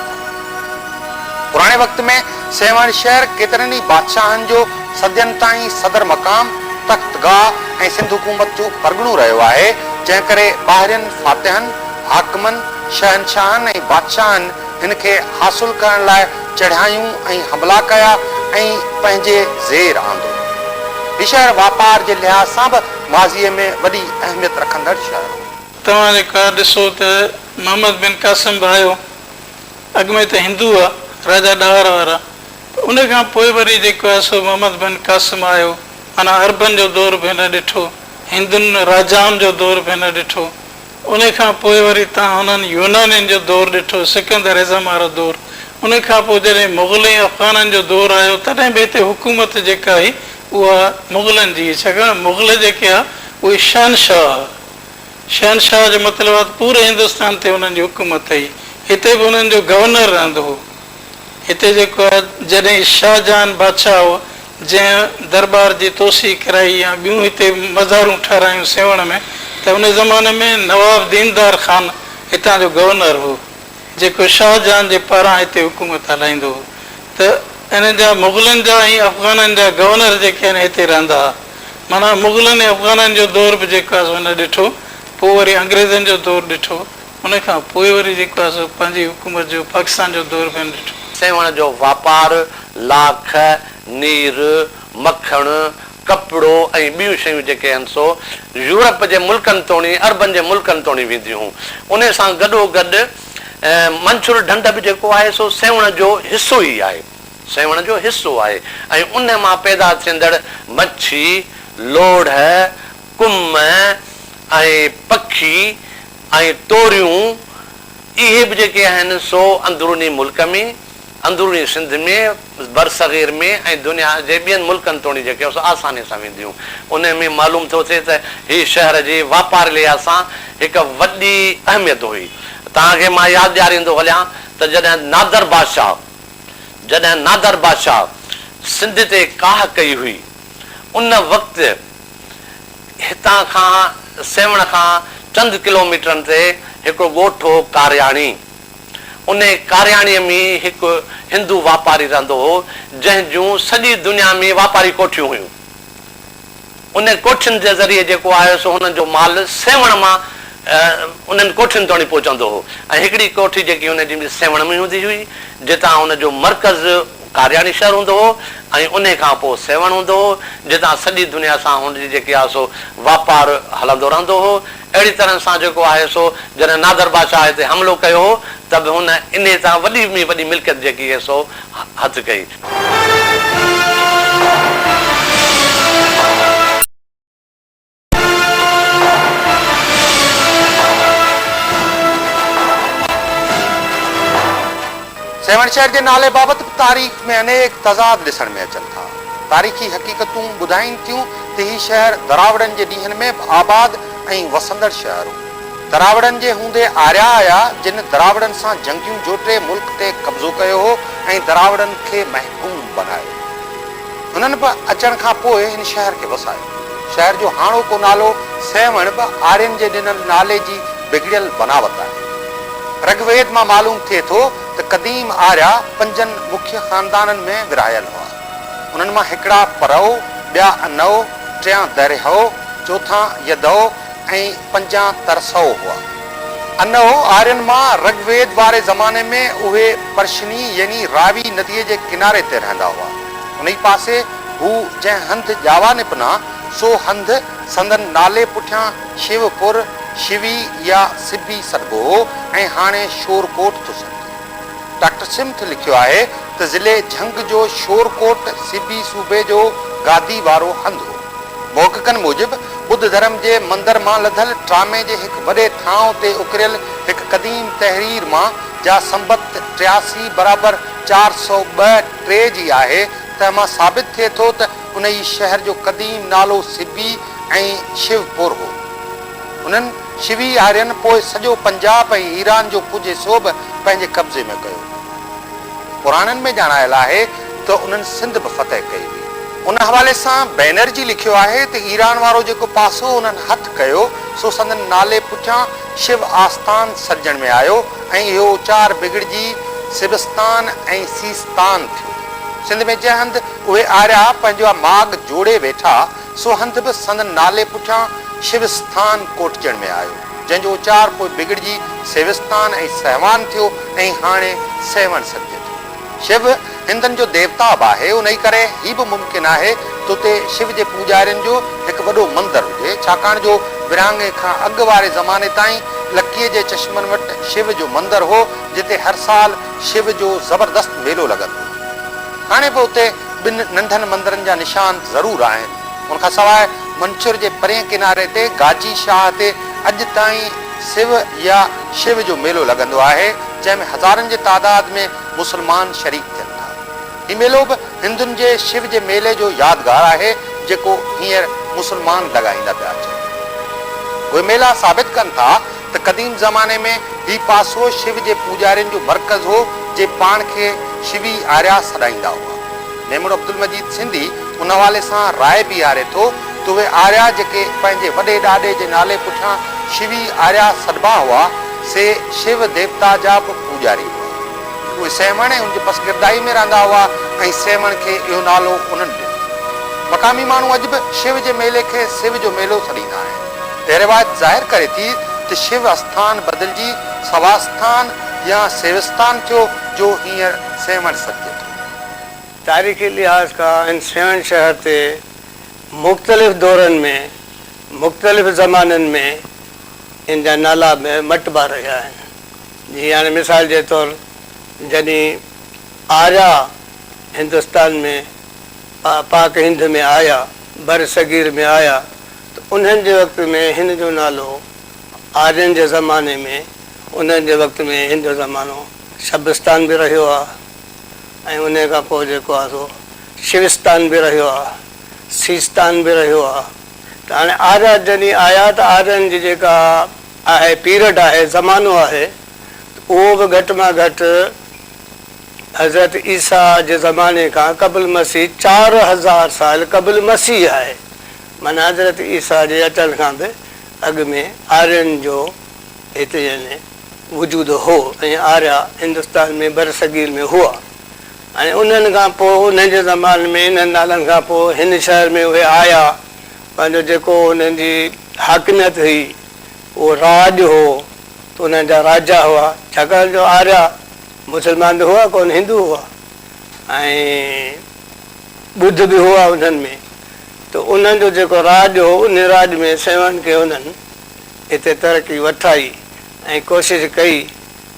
पुराणे वक़्त में सेवण शहर केतिरनि ई बादशाहनि जो सदियनि ताईं सदर मक़ाम, तख़्तगाह ऐं सिंध हुकूमत जो परगि॒णो रहियो आहे, जंहिं करे ॿाहिरियनि फातिहनि, हाकिमनि, शहनशाहनि ऐं बादशाहनि हिन खे हासिल करण लाइ चढ़ायूं ऐं हमला कया ऐं पंहिंजे ज़ेर आंदो। हीउ शहर वापार जे लिहाज़ सां बि माज़ीअ में वॾी अहमियत रखंदड़ शहर हो। तव्हां जेका ॾिसो त मोहम्मद बिन कासिम बि आयो, अॻु में त हिंदू आहे राजा ॾाहर वारा, उन खां पोइ वरी जेको आहे सो मोहम्मद बिन कासिम आयो। माना अरबनि जो दौर बि हिन ॾिठो, हिंदुनि राजाउनि जो दौर बि हिन ॾिठो। उन खां पोइ वरी तव्हां हुननि यूनानियुनि जो दौर ॾिठो, सिकंदर एज़म वारो दौर। उन खां पोइ जॾहिं मुग़ल ऐं अफ़गाननि जो दौर आयो तॾहिं बि हिते हुकूमत जेका हुई उहा मुग़लनि जी, छाकाणि मुग़ल जेके आहे उहे शहनशाह जो मतिलबु आहे पूरे हिंदुस्तान ते हुननि जी हुकूमत हुई। हिते बि हुननि जो गवर्नर रहंदो हो। हिते जेको आहे जॾहिं शाहजहान बादशाह हो, जंहिं दरबार जी तोसी कराई या ॿियूं हिते मज़ारूं ठारायूं सेवण में, त उन ज़माने में नवाब दीनदार ख़ान हितां जो गवर्नर हो, जेको शाहजहान जे पारां हिते हुकूमत हलाईंदो हो। त इन जा मुग़लनि जा ऐं अफ़गाननि जा गवर्नर जेके आहिनि हिते रहंदा हुआ। माना मुग़लनि ऐं अफ़गाननि जो दौर बि जेको आहे हुन ॾिठो, पोइ वरी अंग्रेज़नि जो दौर ॾिठो, उन खां पोइ वरी जेको आहे पंहिंजी हुकूमत जो पाकिस्तान जो दौर बि ॾिठो। सेवण जो वापार लाख, नीर, मखण, कपिड़ो ऐं ॿियूं शयूं जेके आहिनि सो यूरोप जे मुल्कनि तोणी, अरबनि जे मुल्कनि तोणी वेंदियूं। उन सां गॾोगॾु मंसूर ढंढ बि जेको आहे सो सेवण जो हिसो ई आहे, सेवण जो हिसो आहे। ऐं उन मां पैदा थींदड़ मच्छी, लोढ़, कुम ऐं पखी ऐं तोरियूं, इहे बि जेके आहिनि सो अंदरूनी मुल्क में, अंदरूनी सिंध में, बरसगीर में ऐं दुनिया जे ॿियनि मुल्कनि तोणी जेके आसानी सां वेंदियूं। उन में मालूम थो थिए त हीअ शहर जे वापार लिहाज़ सां हिकु वॾी अहमियत हुई। तव्हांखे मां यादि ॾियारींदो हलियां त जॾहिं नादर बादशाह सिंध ते काह कई हुई, उन वक़्तु हितां खां सेवण खां चंद किलोमीटरनि ते हिकिड़ो ॻोठ हो कार्याणी। उन कार्याणीअ में हिकु हिंदू वापारी रहंदो हो, जंहिं जूं सॼी दुनिया में वापारी कोठियूं हुयूं। उन कोठियुनि जे ज़रिए जेको आहे सो हुननि जो माल सेवण मां उन्हनि कोठियुनि ताईं पहुचंदो हो। ऐं हिकिड़ी कोठी जेकी हुनजी सेवण में हूंदी हुई, जितां हुनजो मर्कज़ कार्याणी शहर हूंदो हो, ऐं उन खां पोइ सेवण हूंदो हो, जितां सॼी दुनिया सां हुनजी जेकी आहे सो वापारु हलंदो रहंदो हो। अहिड़ी तरह सां जेको आहे सो जॾहिं नादर बादशाह हिते हमिलो कयो हो त बि हुन इन सां वॾी में वॾी मिल्कियत जेकी आहे सो हथु कई। सेवण शहर के नाले बाबति तारीख़ में अनेक तज़ाद ॾिसण में अचनि था। तारीख़ी हक़ीक़तूं ॿुधाइनि थियूं त हीउ शहर दरावड़नि जे ॾींहनि में आबाद ऐं वसंदड़ शहर हो। दरावड़नि जे हूंदे आर्या आया, जिन दरावड़नि सां जंगियूं जोटे मुल्क ते कब्ज़ो कयो हो ऐं दरावड़नि खे महकूम बनायो। हुननि बि अचण खां पोइ हिन शहर खे वसायो। शहर जो हाणोको नालो सेवण बि आर्यनि जे ॾिनल नाले जी बिगड़ियल बनावत आहे। ऋग्वेद मां मालूम थिए थो त क़दीम आर्या 5 मुख्य ख़ानदाननि में विरहायल हुआ। उन्हनि मां हिकिड़ा परओ, ॿिया अनओ, टियां दरहो, चोथां यदओ ऐं 5 तरसओ हुआ। अनओ आर्यनि मां ऋग्वेद वारे ज़माने में उहे परशनी यानी रावी नदीअ जे किनारे ते रहंदा हुआ। उन ई पासे हू जंहिं हंधि ॼावा निपना सो हंधि संदन नाले पुठियां शिवपुर, शिवी या सिबी सॾिबो हो ऐं हाणे शोरकोट थो सॾे। डॉक्टर सिमथ लिखियो आहे त ज़िले झंग जो शोरकोट सिबी सूबे जो गादी वारो हंधि हो। मोहक़िक़नि मूजिबि बुद्ध धर्म जे मंदर मां लधल ट्रामे जे हिकु वॾे ठांव ते उकिरियल हिकु क़दीम तहरीर मां जा संबत 83 बराबरि 402 जी आहे त मां साबित थिए थो त उन ई शहर जो क़दीम नालो सिबी ऐं शिवपुर हो। उन्हनि शिवी आर्यनि पोइ सॼो पंजाब ऐं ईरान जो कुझु हिसो बि पंहिंजे कब्ज़े में कयो। पुराणनि में ॼाणायल आहे त उन्हनि सिंध बि फतह कई हुई। उन हवाले सां बैनर्जी लिखियो आहे त ईरान वारो जेको पासो उन्हनि हथु कयो सो संदन नाले पुठियां शिव आस्थान सजण में आयो ऐं इहो उचार बिगड़जी सिबिस्तान ऐं सीस्तान थियो। सिंध में जंहिं हंधि उहे आर्या पंहिंजो माॻ जोड़े वेठा सो हंधि बि संदन नाले पुठियां शिवस्थान कोटजण में आयो, जंहिंजो उचार पोइ बिगड़जी सेविस्तान ऐं सहवान थियो ऐं हाणे सेवण सॾिजे थो। शिव हिंदुनि जो देवता बि आहे। उन ई करे हीउ बि मुमकिन आहे त उते शिव जे पूॼारियुनि जो हिकु वॾो मंदरु हुजे, छाकाणि जो विरहाङे खां अॻु वारे ज़माने ताईं लकीअ जे चश्मनि वटि शिव जो मंदरु हो, जिते हर साल शिव जो ज़बरदस्त मेलो लॻंदो। हाणे बि उते 2 नंढनि मंदरनि जा निशान ज़रूरु आहिनि। उनखां सवाइ मंसूर जे परिएं किनारे ते गाजी शाह ते अॼु ताईं शिव या शिव जो मेलो लॻंदो आहे, जंहिंमें हज़ारनि जे तादाद में मुस्लमान शरीक थियनि था। हीउ मेलो बि हिंदुनि जे शिव जे मेले जो यादगार आहे, जेको हींअर मुस्लमान लॻाईंदा पिया अचनि। उहे मेला साबित कनि था त क़दीम ज़माने में हीउ पासो शिव जे पूॼारियुनि जो मर्कज़ हो, जे पाण खे शिवी आर्या सॾाईंदा हुआ। मेमून अब्दुल मजीद सिंधी उन हवाले सां राय बि हारे थो त उहे आर्या जेके पंहिंजे वॾे ॾाॾे जे नाले पुठियां शिवी आर्या सॾिबा हुआ, से शिव देवता जा बि पूॼारी हुआ। उहे सेवण ऐं उनजी पसगिरदाई में रहंदा हुआ ऐं सेवण खे इहो नालो उन्हनि ॾिनो। मक़ामी माण्हू अॼु बि शिव जे मेले खे शिव जो मेलो सॾींदा आहिनि। इहा रिवायत ज़ाहिर करे थी त शिव आस्थान बदिलजी सवास्थान या सेवस्थान थियो, जो हींअर सेवण सॾिजे थो। तारीख़ी लिहाज़ खां इन सेवन शहर ते मुख़्तलिफ़ दौरनि में मुख़्तलिफ़ ज़माननि में इन जा नाला में मटिबा रहिया आहिनि। जीअं हाणे मिसाल जे तौरु जॾहिं आर्या हिंदुस्तान में पाक हिंद में आया, बर सगीर में आया, त उन्हनि जे वक़्त में हिन जो नालो आर्यनि जे ज़माने में, उन्हनि जे वक़्त में हिन जो ज़मानो शबिस्तान बि रहियो आहे ऐं उन खां पोइ जेको आहे सो शिविस्तान बि रहियो आहे, सीस्तान बि रहियो आहे। त हाणे आर्या जॾहिं आया त आर्यनि जी जेका आहे पीरियड आहे, ज़मानो आहे, उहो बि घटि में घटि हज़रत ईसा जे ज़माने खां क़बल मसीह 4000 साल क़बल मसीह आहे। माना हज़रत ईसा जे अचण खां बि अॻु में आर्यनि जो हिते यानी वजूद हो ऐं आर्या हिंदुस्तान में बर सगीर में हुआ। ऐं उन्हनि खां पोइ उन्हनि जे ज़माने में इन्हनि नालनि खां पोइ हिन शहर में उहे आया, पंहिंजो जेको उन्हनि जी हाकिमियत हुई उहो राज हो, त उन्हनि जा राजा हुआ। छाकाणि जो आर्या मुस्लमान बि हुआ कोन, हिंदू हुआ ऐं ॿुध बि हुआ उन्हनि में। त उन्हनि जो जेको राज हो, उन राज में सेवनि खे उन्हनि हिते तरक़ी वठाई ऐं कोशिशि कई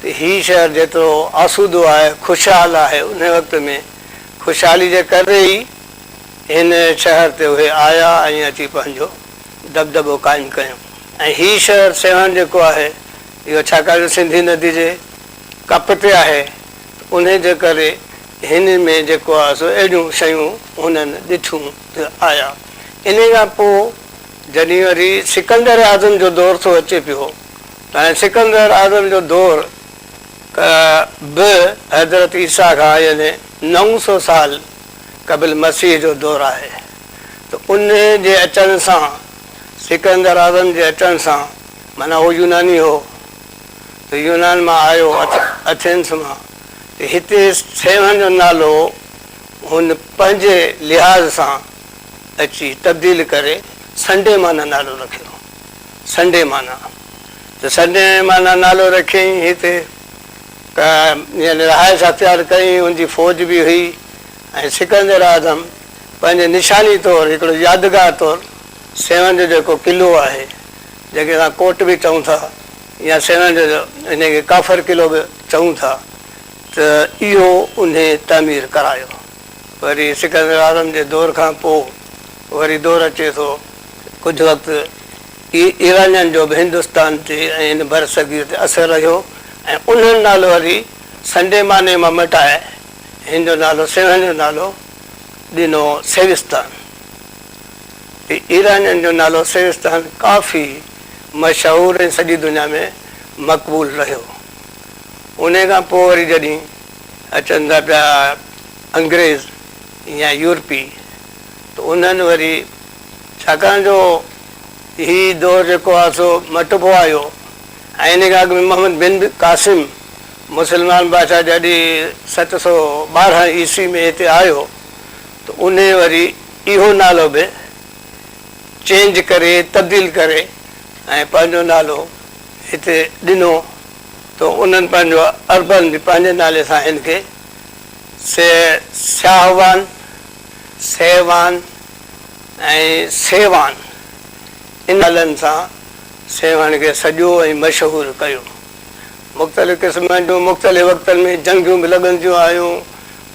त हीउ शहर जेतिरो आसूदो आहे, ख़ुशहाल आहे, उन वक़्त में ख़ुशहाली जे करे ई हिन शहर ते उहे आया ऐं अची पंहिंजो दबदबो क़ाइमु कयूं। ऐं हीउ शहर सेवन जेको आहे इहो छाकाणि सिंधी नदी जे कप ते आहे, उन जे करे हिन में जेको आहे सो अहिड़ियूं शयूं हुननि ॾिठियूं त आया। इन खां पोइ जॾहिं वरी सिकंदर आज़म जो दौरु थो अचे पियो, त हाणे सिकंदर आज़म जो दौरु बि हज़रत ईसा खां यानी 900 साल क़बल मसीह जो दौरु आहे। त उन जे अचण सां, सिकंदर आज़म जे अचण सां, माना उहो यूनानी हो, त यूनान मां आयो एथेंस मां, त हिते सेवन जो नालो हुन पंहिंजे लिहाज़ सां अची तब्दील करे संडे माना नालो रखियो। संडे माना त संडे माना नालो रखियईं। हिते यानी रहाइश अख़्तियार कई, उनजी फ़ौज बि हुई ऐं सिकंदर आज़म पंहिंजे निशानी तौरु, हिकिड़ो यादगार तौरु सेवन जो जेको क़िलो आहे, जंहिंखे असां कोट बि चऊं था या सेवन जो हिनखे काफ़र क़िलो बि चऊं था, त इहो उन तामीर करायो। वरी सिकंदर आज़म जे दौर खां पोइ वरी दौरु अचे थो, कुझु वक़्तु ईरानियनि जो बि हिंदुस्तान ते ऐं हिन बर सगीर ते असरु रहियो ऐं उन्हनि नालो वरी संडे माने मां मटाए हिन जो नालो, सेवन जो नालो ॾिनो सेविस्तान। ईरानियनि जो नालो सेविस्तान काफ़ी मशहूरु ऐं सॼी दुनिया में मक़बूल रहियो। उन खां पोइ वरी जॾहिं अचनि था पिया अंग्रेज़ या यूरोपी, त उन्हनि वरी छाकाणि जो हीउ दौरु जेको आहे सो मटिबो आयो ऐं इन खां अॻु में मोहम्मद बिन कासिम मुस्लमान बादशाह जॾहिं 712 ईस्वी में हिते आयो, त उन वरी इहो नालो बि चेंज करे, तब्दील करे ऐं पंहिंजो नालो हिते ॾिनो। त उन्हनि पंहिंजो अर्बन बि पंहिंजे नाले सां हिनखे शाहवान, सेवान ऐं सेवान इन नालनि सां सेवन खे सॼो ऐं मशहूरु कयो। मुख़्तलिफ़ क़िस्मनि जूं मुख़्तलिफ़ वक़्तनि में जंगियूं बि लॻंदियूं आहियूं,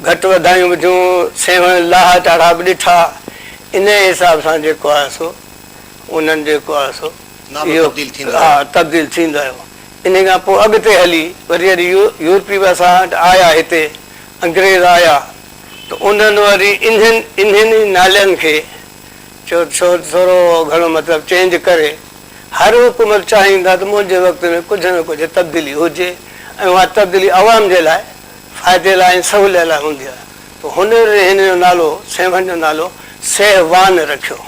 घटि वधायूं बि थियूं, सेवन लाहा टाढ़ा बि ॾिठा। इन हिसाब सां जेको आहे सो उन्हनि जेको आहे सो इहो तब्दील थींदो आयो। इन खां पोइ अॻिते हली वरी जॾहिं यूरोपी बि असां वटि आया, हिते अंग्रेज़ आया, त उन्हनि वरी इन्हनि नालनि खे थोरो घणो मतिलबु चेंज करे, हर हुकूमत चाहींदा त मुंहिंजे वक़्त में कुझु न कुझु तब्दीली हुजे ऐं उहा तब्दीली आवाम जे लाइ, फ़ाइदे लाइ ऐं सहूलियत लाइ हूंदी आहे। त हुन हिन जो नालो, सेवन जो नालो सहवान रखियो।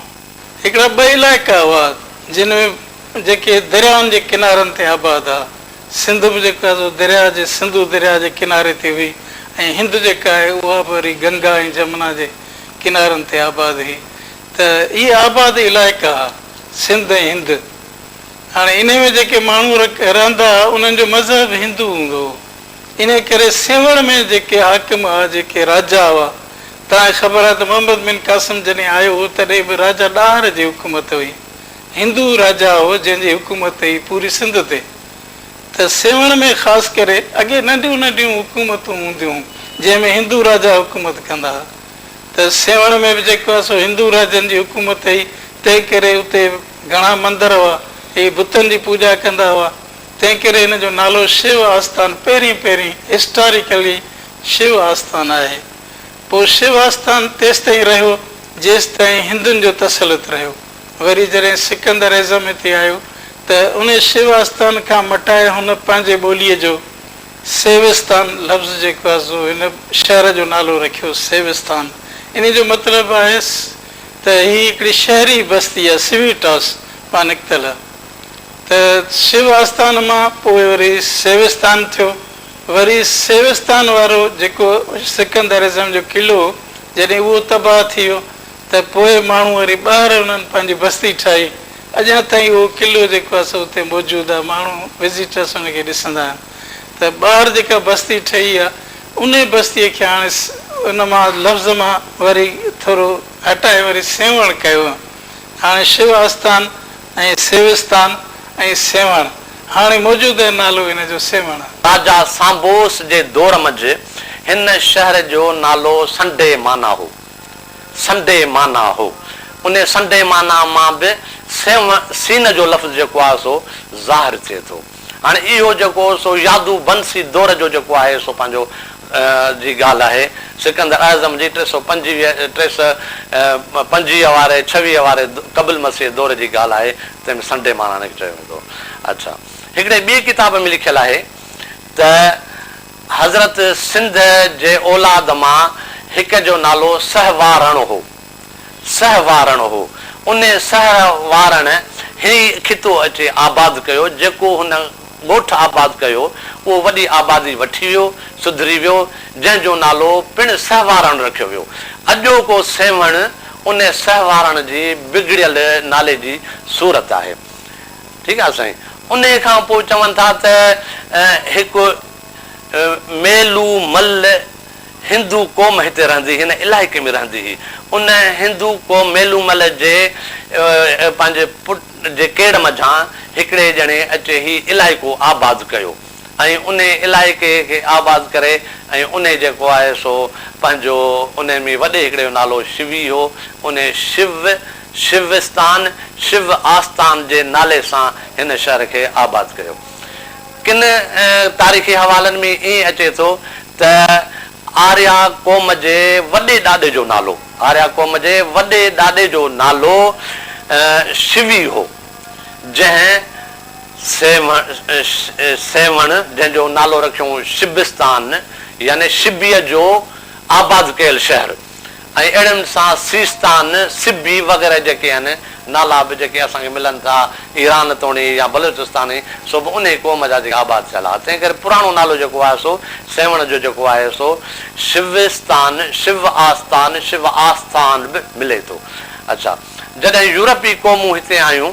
हिकिड़ा ॿ इलाइक़ा हुआ जिन में जेके दरियाउनि जे किनारनि ते आबाद आहे। सिंध बि जेका दरिया जे सिंधु दरिया जे किनारे ते हुई ऐं हिंद जेका आहे उहा बि वरी गंगा ऐं जमुना जे किनारनि ते आबाद हुई। त इहे आबाद इलाइक़ा सिंध ऐं हिंद, हाणे इन में जेके माण्हू रहंदा उन्हनि जो मज़हब हिंदू हूंदो। इन करे सेवण में जेके हाकिम हुआ, जेके राजा हुआ, तव्हांखे ख़बर आहे त मोहम्मद बिन कासिम जॾहिं आयो हो तॾहिं बि राजा ॾाहर जी हुकूमत हुई, हिंदू राजा हो जंहिंजी हुकूमत हुई पूरी सिंध ते। त सेवण में ख़ासि करे अॻे नंढियूं नंढियूं हुकूमतूं हूंदियूं जंहिंमें हिंदू राजा हुकूमत कंदा हुआ। त सेवण में बि जेको आहे सो हिंदू राजनि जी हुकूमत हुई, तंहिं करे उते घणा मंदर हुआ, हे बुतनि जी पूॼा कंदा हुआ, तंहिं करे हिन जो नालो शिव आस्थान पहिरीं हिस्टोरिकली शिव आस्थान आहे। पोइ शिव आस्थान तेसि ताईं रहियो जेसि ताईं हिंदुनि जो तसलुत रहियो। वरी जॾहिं सिकंदर एज़म हिते आयो त उन शिव आस्थान खां मटाए हुन पंहिंजे ॿोलीअ जो सेविस्तान लफ़्ज़ जेको आहे सो हिन शहर जो नालो रखियो सेविस्तान। इन जो मतिलबु आहे त हीअ हिकिड़ी शहरी बस्ती आहे, सिविटास मां निकितल आहे। त शिव आस्थान मां पोइ वरी सेविस्तान थियो। वरी सेविस्तान वारो जेको सिकंदर एज़म जो क़िलो जॾहिं उहो तबाह थी वियो त पोइ माण्हू वरी ॿाहिरि उन्हनि पंहिंजी बस्ती ठाही। अञा ताईं उहो क़िलो जेको आहे सो हुते मौजूदु आहे, माण्हू विज़िटर्स हुनखे ॾिसंदा आहिनि। त ॿाहिरि जेका बस्ती ठही आहे उन बस्तीअ खे हाणे उन मां लफ़्ज़ मां वरी थोरो हटाए वरी सेवण कयो। हाणे शिव आस्थान ऐं सेविस्तान ऐं सेवण हाणे मौजूदु नालो हिन जो सेवण आहे। राजा सांबोस जे दौर मंझि हिन शहर जो नालो संडे माना हो, संडे माना हो। उन संडे माना मां बि सीन जो लफ़्ज़ जेको आहे सो ज़ाहिर थिए थो। हाणे इहो जेको सो यादू बंसी दौर जो जेको आहे सो पंहिंजो जी ॻाल्हि आहे। सिकंदर आज़म जी 325 वारे 26 वारे क़बल मसीह दौर जी ॻाल्हि आहे, तंहिंमें संडे माना चयो वेंदो। अच्छा, हिकिड़े ॿी किताब में लिखियलु आहे त हज़रत सिंध जे औलाद मां हिक जो नालो सहवारण हो, सहवारण हो। उन सहवारण ही खितो अचे आबाद कयो, जेको हुन ॻोठ आबाद कयो उहो वॾी आबादी वठी वियो, सुधरी वियो, जंहिंजो नालो पिणु सहवारण रखियो वियो। अॼोको सेवण उन सहवारण जी बिगड़ियल नाले जी सूरत आहे। ठीकु आहे साईं। उन खां पोइ चवनि था त हिकु मेलू मल हिंदू क़ौम हिते रहंदी, हिन इलाइक़े में रहंदी हुई। उन हिंदू क़ौम मेलू मल जे पंहिंजे पुट जे केड़ मझां हिकिड़े ॼणे अचे ही इलाइक़ो आबाद कयो ऐं उन इलाइक़े खे आबाद करे ऐं उन जेको आहे सो पंहिंजो उन में वॾे हिकिड़े जो नालो शिवी हो। उन शिविस्तान शिव आस्थान जे नाले सां हिन शहर खे आबाद कयो। किन तारीख़ी हवालनि में ईअं अचे थो त आर्या क़ौम जे वॾे ॾाॾे जो नालो, आर्या क़ौम जे वॾे ॾाॾे जो नालो शिवी हो, जंहिं सेवण जंहिंजो नालो रखियो शिबिस्तान यानी शिबीअ जो आबाद कयल शहर। ऐं अहिड़नि सां सीस्तान सिबी वग़ैरह जेके आहिनि नाला बि जेके असांखे मिलनि था ईरान तोणी या बलूचिस्तानी, सो बि उन क़ौम जा जेके आबाद थियल आहे। तंहिं करे पुराणो नालो जेको आहे सो सेवण जो जेको आहे सो शिविस्तान शिव आस्थान शिव आस्थान बि मिले थो। अच्छा, जॾहिं यूरोपी क़ौमूं हिते आयूं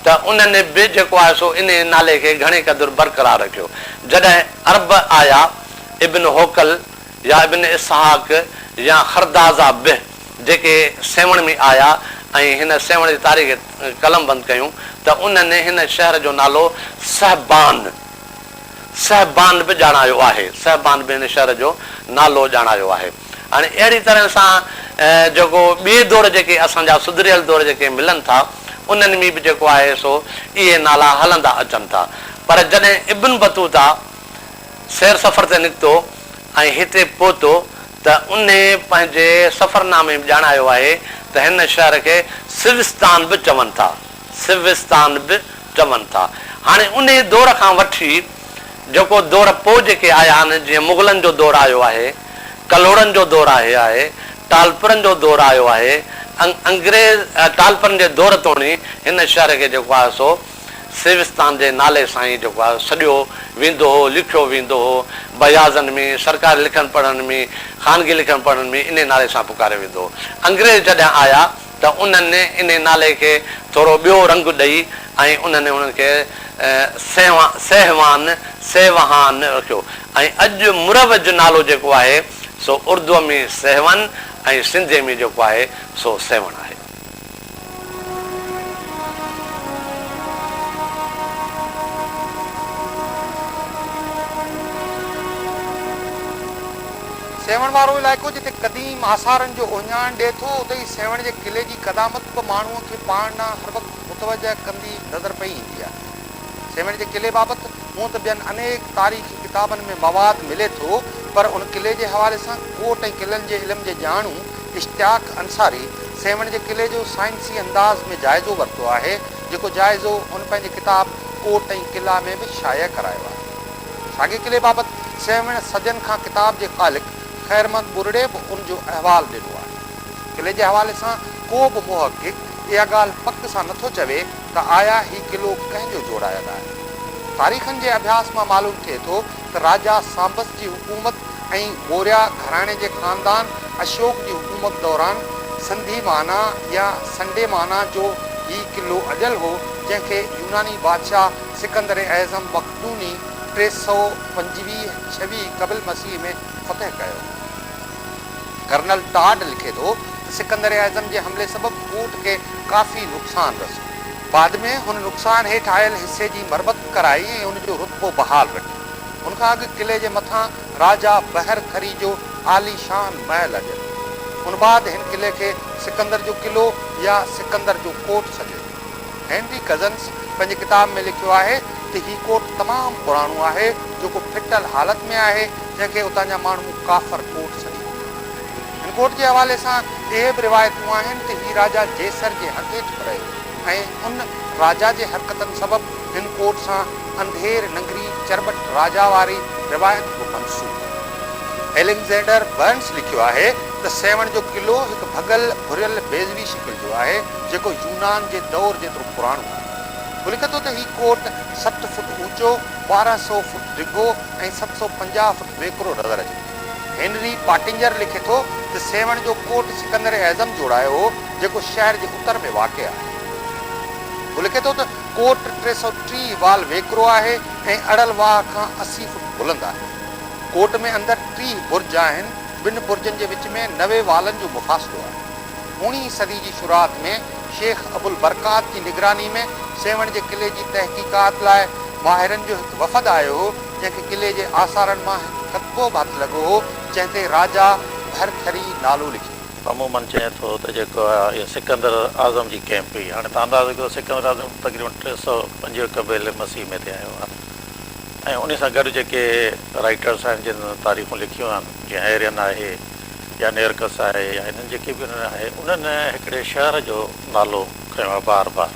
त उन्हनि बि जेको आहे सो इन नाले खे घणे क़दुरु बरक़रार रखियो। जॾहिं अरब आया, इब्न होकल या इब्न इसहाक या खरदाज़ा बि जेके सेवण में आया ऐं हिन सेवण जी तारीख़ कलम बंदि कयूं त उन्हनि हिन शहर जो नालो सहबान सहबान बि ॼाणायो आहे। सहबान बि हिन शहर जो नालो ॼाणायो आहे। हाणे अहिड़ी तरह सां जेको ॿिए दौर जेके असांजा सुधरियल दौर जेके मिलनि था उन्हनि में बि जेको आहे सो इहे नाला हलंदा अचनि था। पर जॾहिं इब्न बतूता सैर सफ़र ते निकितो ऐं हिते पहुतो त उन पंहिंजे सफ़रनामे में ॼाणायो आहे त हिन शहर खे सिविस्तान बि चवनि था, सिविस्तान बि चवनि था। हाणे उन दौर खां वठी जेको दौर पोइ जेके आया आहिनि, जीअं मुग़लनि जो दौरु आयो आहे, कलोड़नि जो दौरु आहे, टालपुरनि जो दौरु आयो आहे, अंग्रेज़ टालपुरनि जे दौर तोणी हिन शहर खे जेको आहे सो सिविस्तान जे नाले सां ई जेको आहे सॼो वेंदो हो, लिखियो वेंदो हो। बयाज़नि में, सरकारी लिखण पढ़ण में, ख़ानगी लिखण पढ़ण में इन नाले सां पुकारियो वेंदो हो। अंग्रेज़ जॾहिं आया त उन्हनि इन नाले खे थोरो ॿियो रंग ॾेई ऐं उन्हनि उन्हनि खे सहवान सेवहान रखियो। ऐं अॼु मुरवज नालो जेको आहे सो उर्दूअ में सहवन ऐं सिंधीअ में जेको आहे सो सेवण आहे। सेवण वारो इलाइक़ो जिते क़दीम आसारनि जो उञाण ॾिए थो, उते ई सेवण जे किले जी क़दामत बि माण्हूअ खे पाण ॾांहुं हर वक़्तु मुतवजह कंदी नज़र पई ईंदी आहे। सेवण जे किले बाबति हूअं त ॿियनि अनेक तारीख़ी किताबनि में मवाद मिले थो, पर उन किले जे हवाले सां कोट ऐं किलनि जे इल्म जे ॼाणू इश्तियाक अंसारी सेवण जे किले जो साइंसी अंदाज़ में जाइज़ो वरितो आहे, जेको जाइज़ो हुन पंहिंजे किताब कोट ऐं किला में बि शाया करायो आहे। साॻे किले बाबति सेवण सदियुनि खां किताब जे ख़ालिक़ ख़ैरमंद बुरड़े बि उनजो अहवालु ॾिनो आहे। किले जे हवाले सां को बि मुहक़िक़ इहा ॻाल्हि पक सां नथो चवे त आया हीउ किलो कंहिंजो जोड़ायल आहे। तारीख़नि जे अभ्यास मां मालूम थिए थो त राजा सांबस जी हुकूमत ऐं मौर्या घराणे जे ख़ानदान अशोक जी हुकूमत दौरान संधी माना या संडे माना जो हीउ किलो अजल हो, जंहिंखे यूनानी बादशाह सिकंदर एज़म मखदूनी 325-26 क़बल मसीह में फ़तह कयो। कर्नल टाड लिखे थो त सिकंदर आज़म जे हमले सबबि कोट खे काफ़ी नुक़सान रसियो। बाद में हुन नुक़सान हेठि आयल हिसे जी मरमत कराई ऐं उनजो रुतबो बहाल रखियो। उनखां अॻु किले जे मथां राजा बहर खरी जो आलीशान महल अॼु। उन बाद हिन किले खे सिकंदर जो किलो या सिकंदर जो कोट सॾियो। हेनरी कज़न्स पंहिंजे किताब में लिखियो आहे त हीउ कोट तमामु पुराणो आहे, जेको फिटल हालत में आहे, जंहिंखे उतां जा माण्हू काफ़र कोट सॾी। हिन कोट जे हवाले सां इहे बि रिवायतूं आहिनि त हीउ राजा जेसर जे हथ हेठि रहियो ऐं उन राजा जे हरकतनि सबबि हिन कोट सां अंधेर नंगरी चरबट राजा वारी रिवायत बि मंसूब। एलेक्जेंडर बर्न्स लिखियो आहे त सेवण जो किलो हिकु भॻल भुरियल बेज़वी शिकिल जो आहे, जेको यूनान जे दौर जेतिरो पुराणो आहे। हू लिखे थो त हीउ कोट 7 फुट ऊचो, 1200 फुट डिघो ऐं 750 फुट वेकिरो नज़र अचे। हेनरी पाटिंजर लिखे थो त सेवण जो कोट सिकंदर एज़म जोड़ायो हो, जेको शहर जे उत्तर में वाक़ आहे। हू लिखे थो त कोट 330 वाल वेकिरो आहे ऐं अड़ल वाह खां 80 फुट बुलंद आहे। कोट में अंदरि 30 बुर्ज आहिनि। ॿिनि बुर्जनि जे विच में 90 वालनि जो मुफ़ासिलो आहे। 19वीं सदी जी शुरूआत में शेख अबुल बरकात जी निगरानी में सेवण जे किले जी तहक़ीक़ात लाइ माहिरनि जो हिकु वफ़द आयो हो, जंहिंखे किले जे आसारनि मां कतबो बि हथु लॻो हो, जंहिं ते राजा भरथरी नालो लिखियो। अमूमन चए थो त जेको आहे इहो सिकंदर आज़म जी कैंप हुई। हाणे तव्हां अंदाज़ो कयो सिकंदर आज़म तक़रीबन 325 क़बीले मसीह में ते आयो आहे ऐं उन सां गॾु जेके राइटर्स आहिनि जिन तारीख़ूं लिखियूं आहिनि, जीअं एरियन आहे या नेरकस आहे या हिननि जेके बि आहे, उन्हनि हिकिड़े शहर जो नालो खयो आहे बार बार।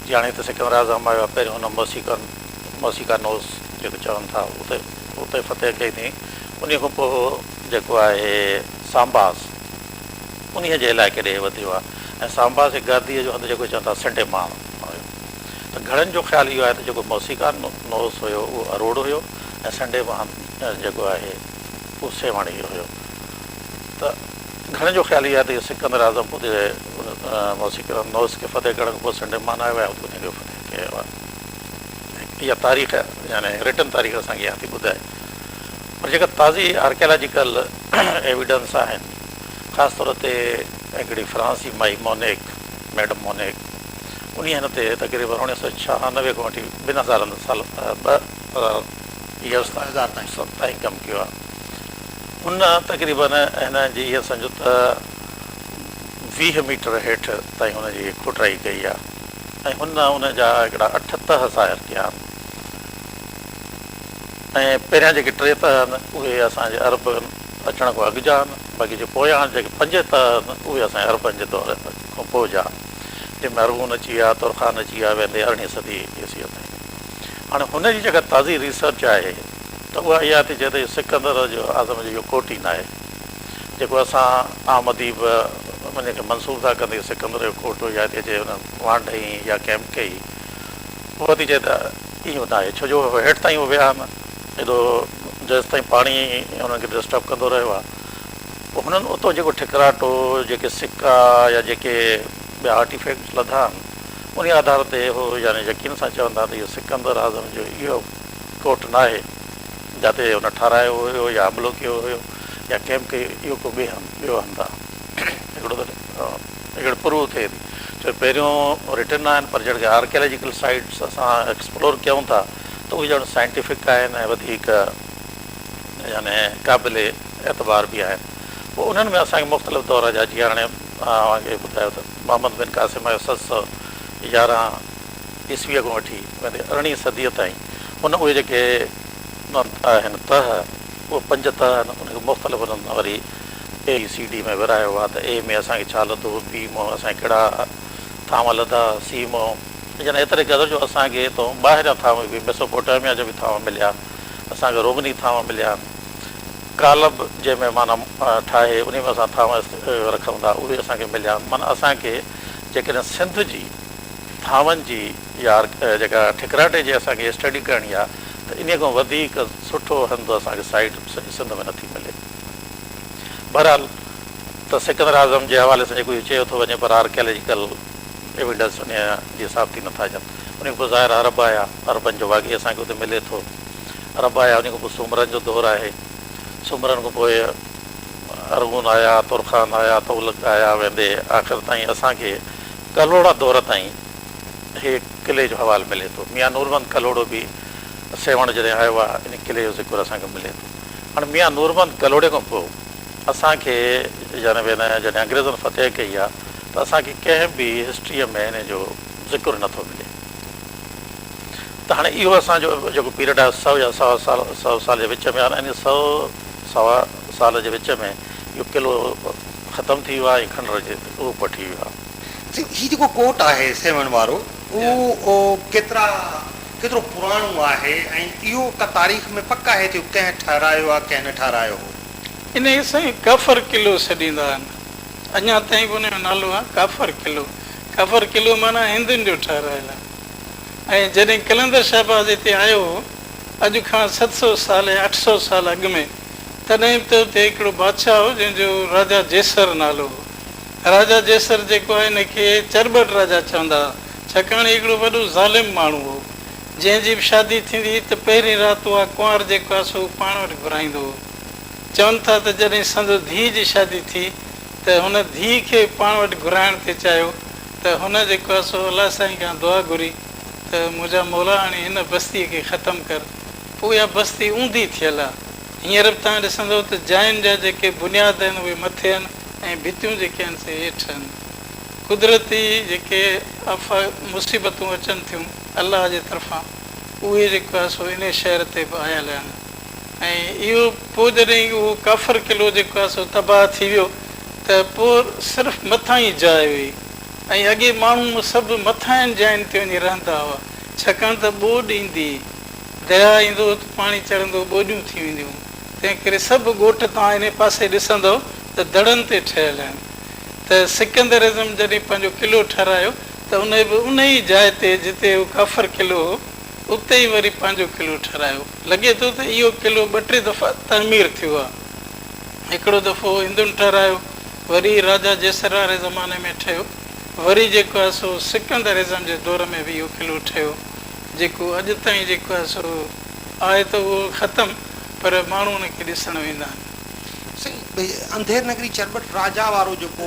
जीअं हाणे हिते सिकंदर आज़म आयो आहे, पहिरियों हुन मोसिकानोस जेको चवनि था उते फ़तह कई अथई। उन खां पोइ जेको आहे सांबास उन जे इलाइक़े ॾे वधियो आहे ऐं सांबास जे गादीअ जो हंधि जेको चवनि था संडे माण्हू हुयो। त घणनि जो ख़्यालु इहो आहे त जेको मोसिकानोस हुयो उहो अरोड़ हुयो ऐं संडे माण्हू जेको आहे उहो सेवाणी हुयो। त घणनि जो ख़्यालु इहो आहे त इहो सिकंदर आज़म उते मोसिकानोस खे फ़तह करण खां पोइ संडे माण्हू आयो आहे, उते जो फ़तह कयो आहे। इहा तारीख़ यानी रिटन तारीख़ असांखे इहा थी ॿुधाए। पर जेका ताज़ी आर्कियोलॉजिकल एविडेंस आहिनि, ख़ासि तौर ते हिकिड़ी फ्रांसी माई मैडम मोनेक, उन हिन ते तक़रीबन 1996 खां वठी 2000 साल 2000 ताईं कमु कयो आहे। उन तक़रीबन हिन जी इहा सम्झो त 20 मीटर हेठि ताईं हुनजी खुटाई कई आहे ऐं हुन जा हिकिड़ा 8 तह ज़ाहिर कया आहिनि ऐं पहिरियां जेके 3 तह आहिनि उहे असांजे अरब अचण खां अॻु जा आहिनि, बाक़ी जे पोयां जेके 5 तह आहिनि उहे असांजे अरबनि जे दौर खां पोइ जा, जंहिंमें अरबून अची विया, तुर्खान अची विया, वेंदे 18वीं सदी ईस्वी ताईं। हाणे हुनजी जेका ताज़ी रिसर्च आहे त उहा इहा थी चए त सिकंदर जो आज़म जो इहो कोट ई न आहे, जेको असां आमदी बि उनखे मंसूब था कंदे सिकंदर जो कोट या थी अचे हुन वांढई या कैम्प कई, उहा थी चए त इहो न आहे। छो जो हेठि ताईं उहे विया आहिनि, एॾो जेसि ताईं पाणी हुननि खे डिस्टर्ब कंदो रहियो आहे, पोइ हुननि उतां जेको ठिकराटो, जेके सिक्का या जेके ॿिया आर्टिफैक्ट्स लधा आहिनि, उन आधार ते उहो यानी यकीन सां चवंदा त इहो सिकंदर आज़म जो इहो कोट न आहे, जिते हुन ठारायो हुयो या हमिलो कयो हुयो या कैंप खे इहो को ॿियो हंधि आहे हिकिड़ो प्रूव थिए थी छो पहिरियों रिटर्न आहिनि पर जॾहिं आर्कियोलॉजिकल साइट्स असां एक्सप्लोर कयूं था त उहे ॼण साइंटिफिक आहिनि ऐं वधीक यानी क़ाबिल एतबार बि आहिनि पोइ उन्हनि में असांखे मुख़्तलिफ़ दौर जा जीअं हाणे तव्हांखे ॿुधायो त मोहम्मद बिन क़ासिम जो 711 ईस्वीअ खां वठी वेंदे 18वीं सदीअ ताईं उन उहे जेके आहिनि तह उहे 5 तह आहिनि उनखे मुख़्तलिफ़ उन्हनि वरी AECD में विरायो आहे त A में असांखे छा लधो, B में असांखे कहिड़ा थांव लधा, C में यानी एतिरे क़दुरु जो असांखे हितां ॿाहिरियां थांव बि मेसोपोटामिया जा बि थांव मिलिया, असांखे रोमनी थांव मिलिया, कालब जंहिंमें माना ठाहे उन में असां थांव रखूं था उहे असांखे मिलिया। माना असांखे जेकॾहिं सिंध जी थांवनि जी या जेका ठिकराटे जी असांखे स्टडी करणी आहे त इन खां वधीक सुठो हंधि असांखे साइट सिंध में नथी मिले। बहरहाल त सिकंदर आज़म जे हवाले सां जेको इहो चयो थो वञे पर आर्कियोलॉजिकल एविडेंस उन जी साबिती नथा अचनि। उन खां पोइ ज़ाहिर अरब आया, अरबनि जो वाक़ई असांखे उते मिले थो, अरब आया, उन खां पोइ सुमरनि जो दौरु आहे, सुमरनि खां पोइ अरगून आया, तुरखान आया, तौलक आया, वेंदे आख़िर ताईं असांखे कलोड़ा दौर ताईं इहे किले जो हवालु मिले थो। मियां नूरमंद कलोड़ो बि सेवण जॾहिं आयो आहे इन किले जो ज़िक्र असांखे मिले थो। हाणे मियां नूरमंद कलोड़े खां पोइ असांखे यानी जॾहिं अंग्रेज़नि फ़तेह कई आहे त असांखे कंहिं बि हिस्ट्रीअ में हिन जो ज़िक्र नथो मिले। त हाणे इहो असांजो जेको पीरियड आहे 100 या 100 साल जे विच में आहे, इन 100 साल जे विच में इहो किलो ख़तमु थी वियो आहे ऐं खंडर जे रूप वठी वियो आहे। हीउ जेको कोट आहे सेवण वारो उहो केतिरो पुराणो आहे ऐं इहो का तारीख़ में पक आहे त कंहिं ठारायो आहे कंहिं न ठारायो हो? इन साईं काफ़र किलो छॾींदा आहिनि, अञा ताईं बि उनजो नालो आहे काफ़र किलो। काफ़र किलो माना हिंदुनि जो ठहिरायल आहे। ऐं जॾहिं कलंदर शहबाज़ हिते आयो हो अॼु खां 700 साल या 800 साल अॻु में, तॾहिं त हुते हिकिड़ो बादशाह हो जंहिंजो राजा जेसर नालो हो। राजा जेसर जेको आहे हिनखे चरबट राजा चवंदा हुआ, छाकाणि हिकिड़ो वॾो ज़ालिम माण्हू हो जंहिंजी बि शादी थींदी त पहिरीं राति उहा कुंवार जेको आहे सो पाण वटि घुराईंदो हो। चवनि था त जॾहिं संदसि धीउ जी शादी थी त हुन धीउ खे पाण वटि घुराइण ते चाहियो त हुन जेको आहे सो अलाह साईं खां दुआ घुरी त मुंहिंजा मौला हाणे हिन बस्तीअ खे ख़तमु कर। पोइ इहा बस्ती ऊंधी थियल आहे। हींअर बि तव्हां ॾिसंदव त जायुनि जा जेके बुनियाद आहिनि उहे मथे आहिनि ऐं भितियूं जेके आहिनि से हेठि आहिनि। कुदरती जेके मुसीबतूं अचनि थियूं अलाह जे तरफ़ां उहे जेको आहे सो इन शहर ते बि आयल आहिनि। ऐं इहो पोइ जॾहिं उहो काफ़र किलो जेको आहे सो तबाह थी वियो त पोइ सिर्फ़ु मथां ई जाइ हुई ऐं अॻे माण्हू सभु मथां जाइनि ते वञी रहंदा हुआ, छाकाणि त ॿोॾ ईंदी, दरिया ईंदो त पाणी चढ़ंदो, ॿोॾियूं थी वेंदियूं। तंहिं करे सभु ॻोठ तव्हां इन पासे ॾिसंदव त दड़नि ते ठहियल आहिनि। त सिकंदर आज़म जॾहिं पंहिंजो किलो ठहिरायो त उन बि उन ई जाइ ते जिते उहो काफ़र किलो हो उते ई वरी पंहिंजो किलो ठहिरायो। लॻे थो त इहो किलो 2-3 दफ़ा तमीर थियो आहे। हिकिड़ो दफ़ो हिंदुनि ठहिरायो, वरी राजा जेसर वारे ज़माने में ठहियो, वरी जेको आहे सो सिकंदर आज़म जे दौर में बि इहो किलो ठहियो जेको अॼु ताईं जेको आहे सो आहे त उहो ख़तमु, पर माण्हू उनखे ॾिसणु वेंदा आहिनि। अंधेर नगरी चरबट राजा वारो जेको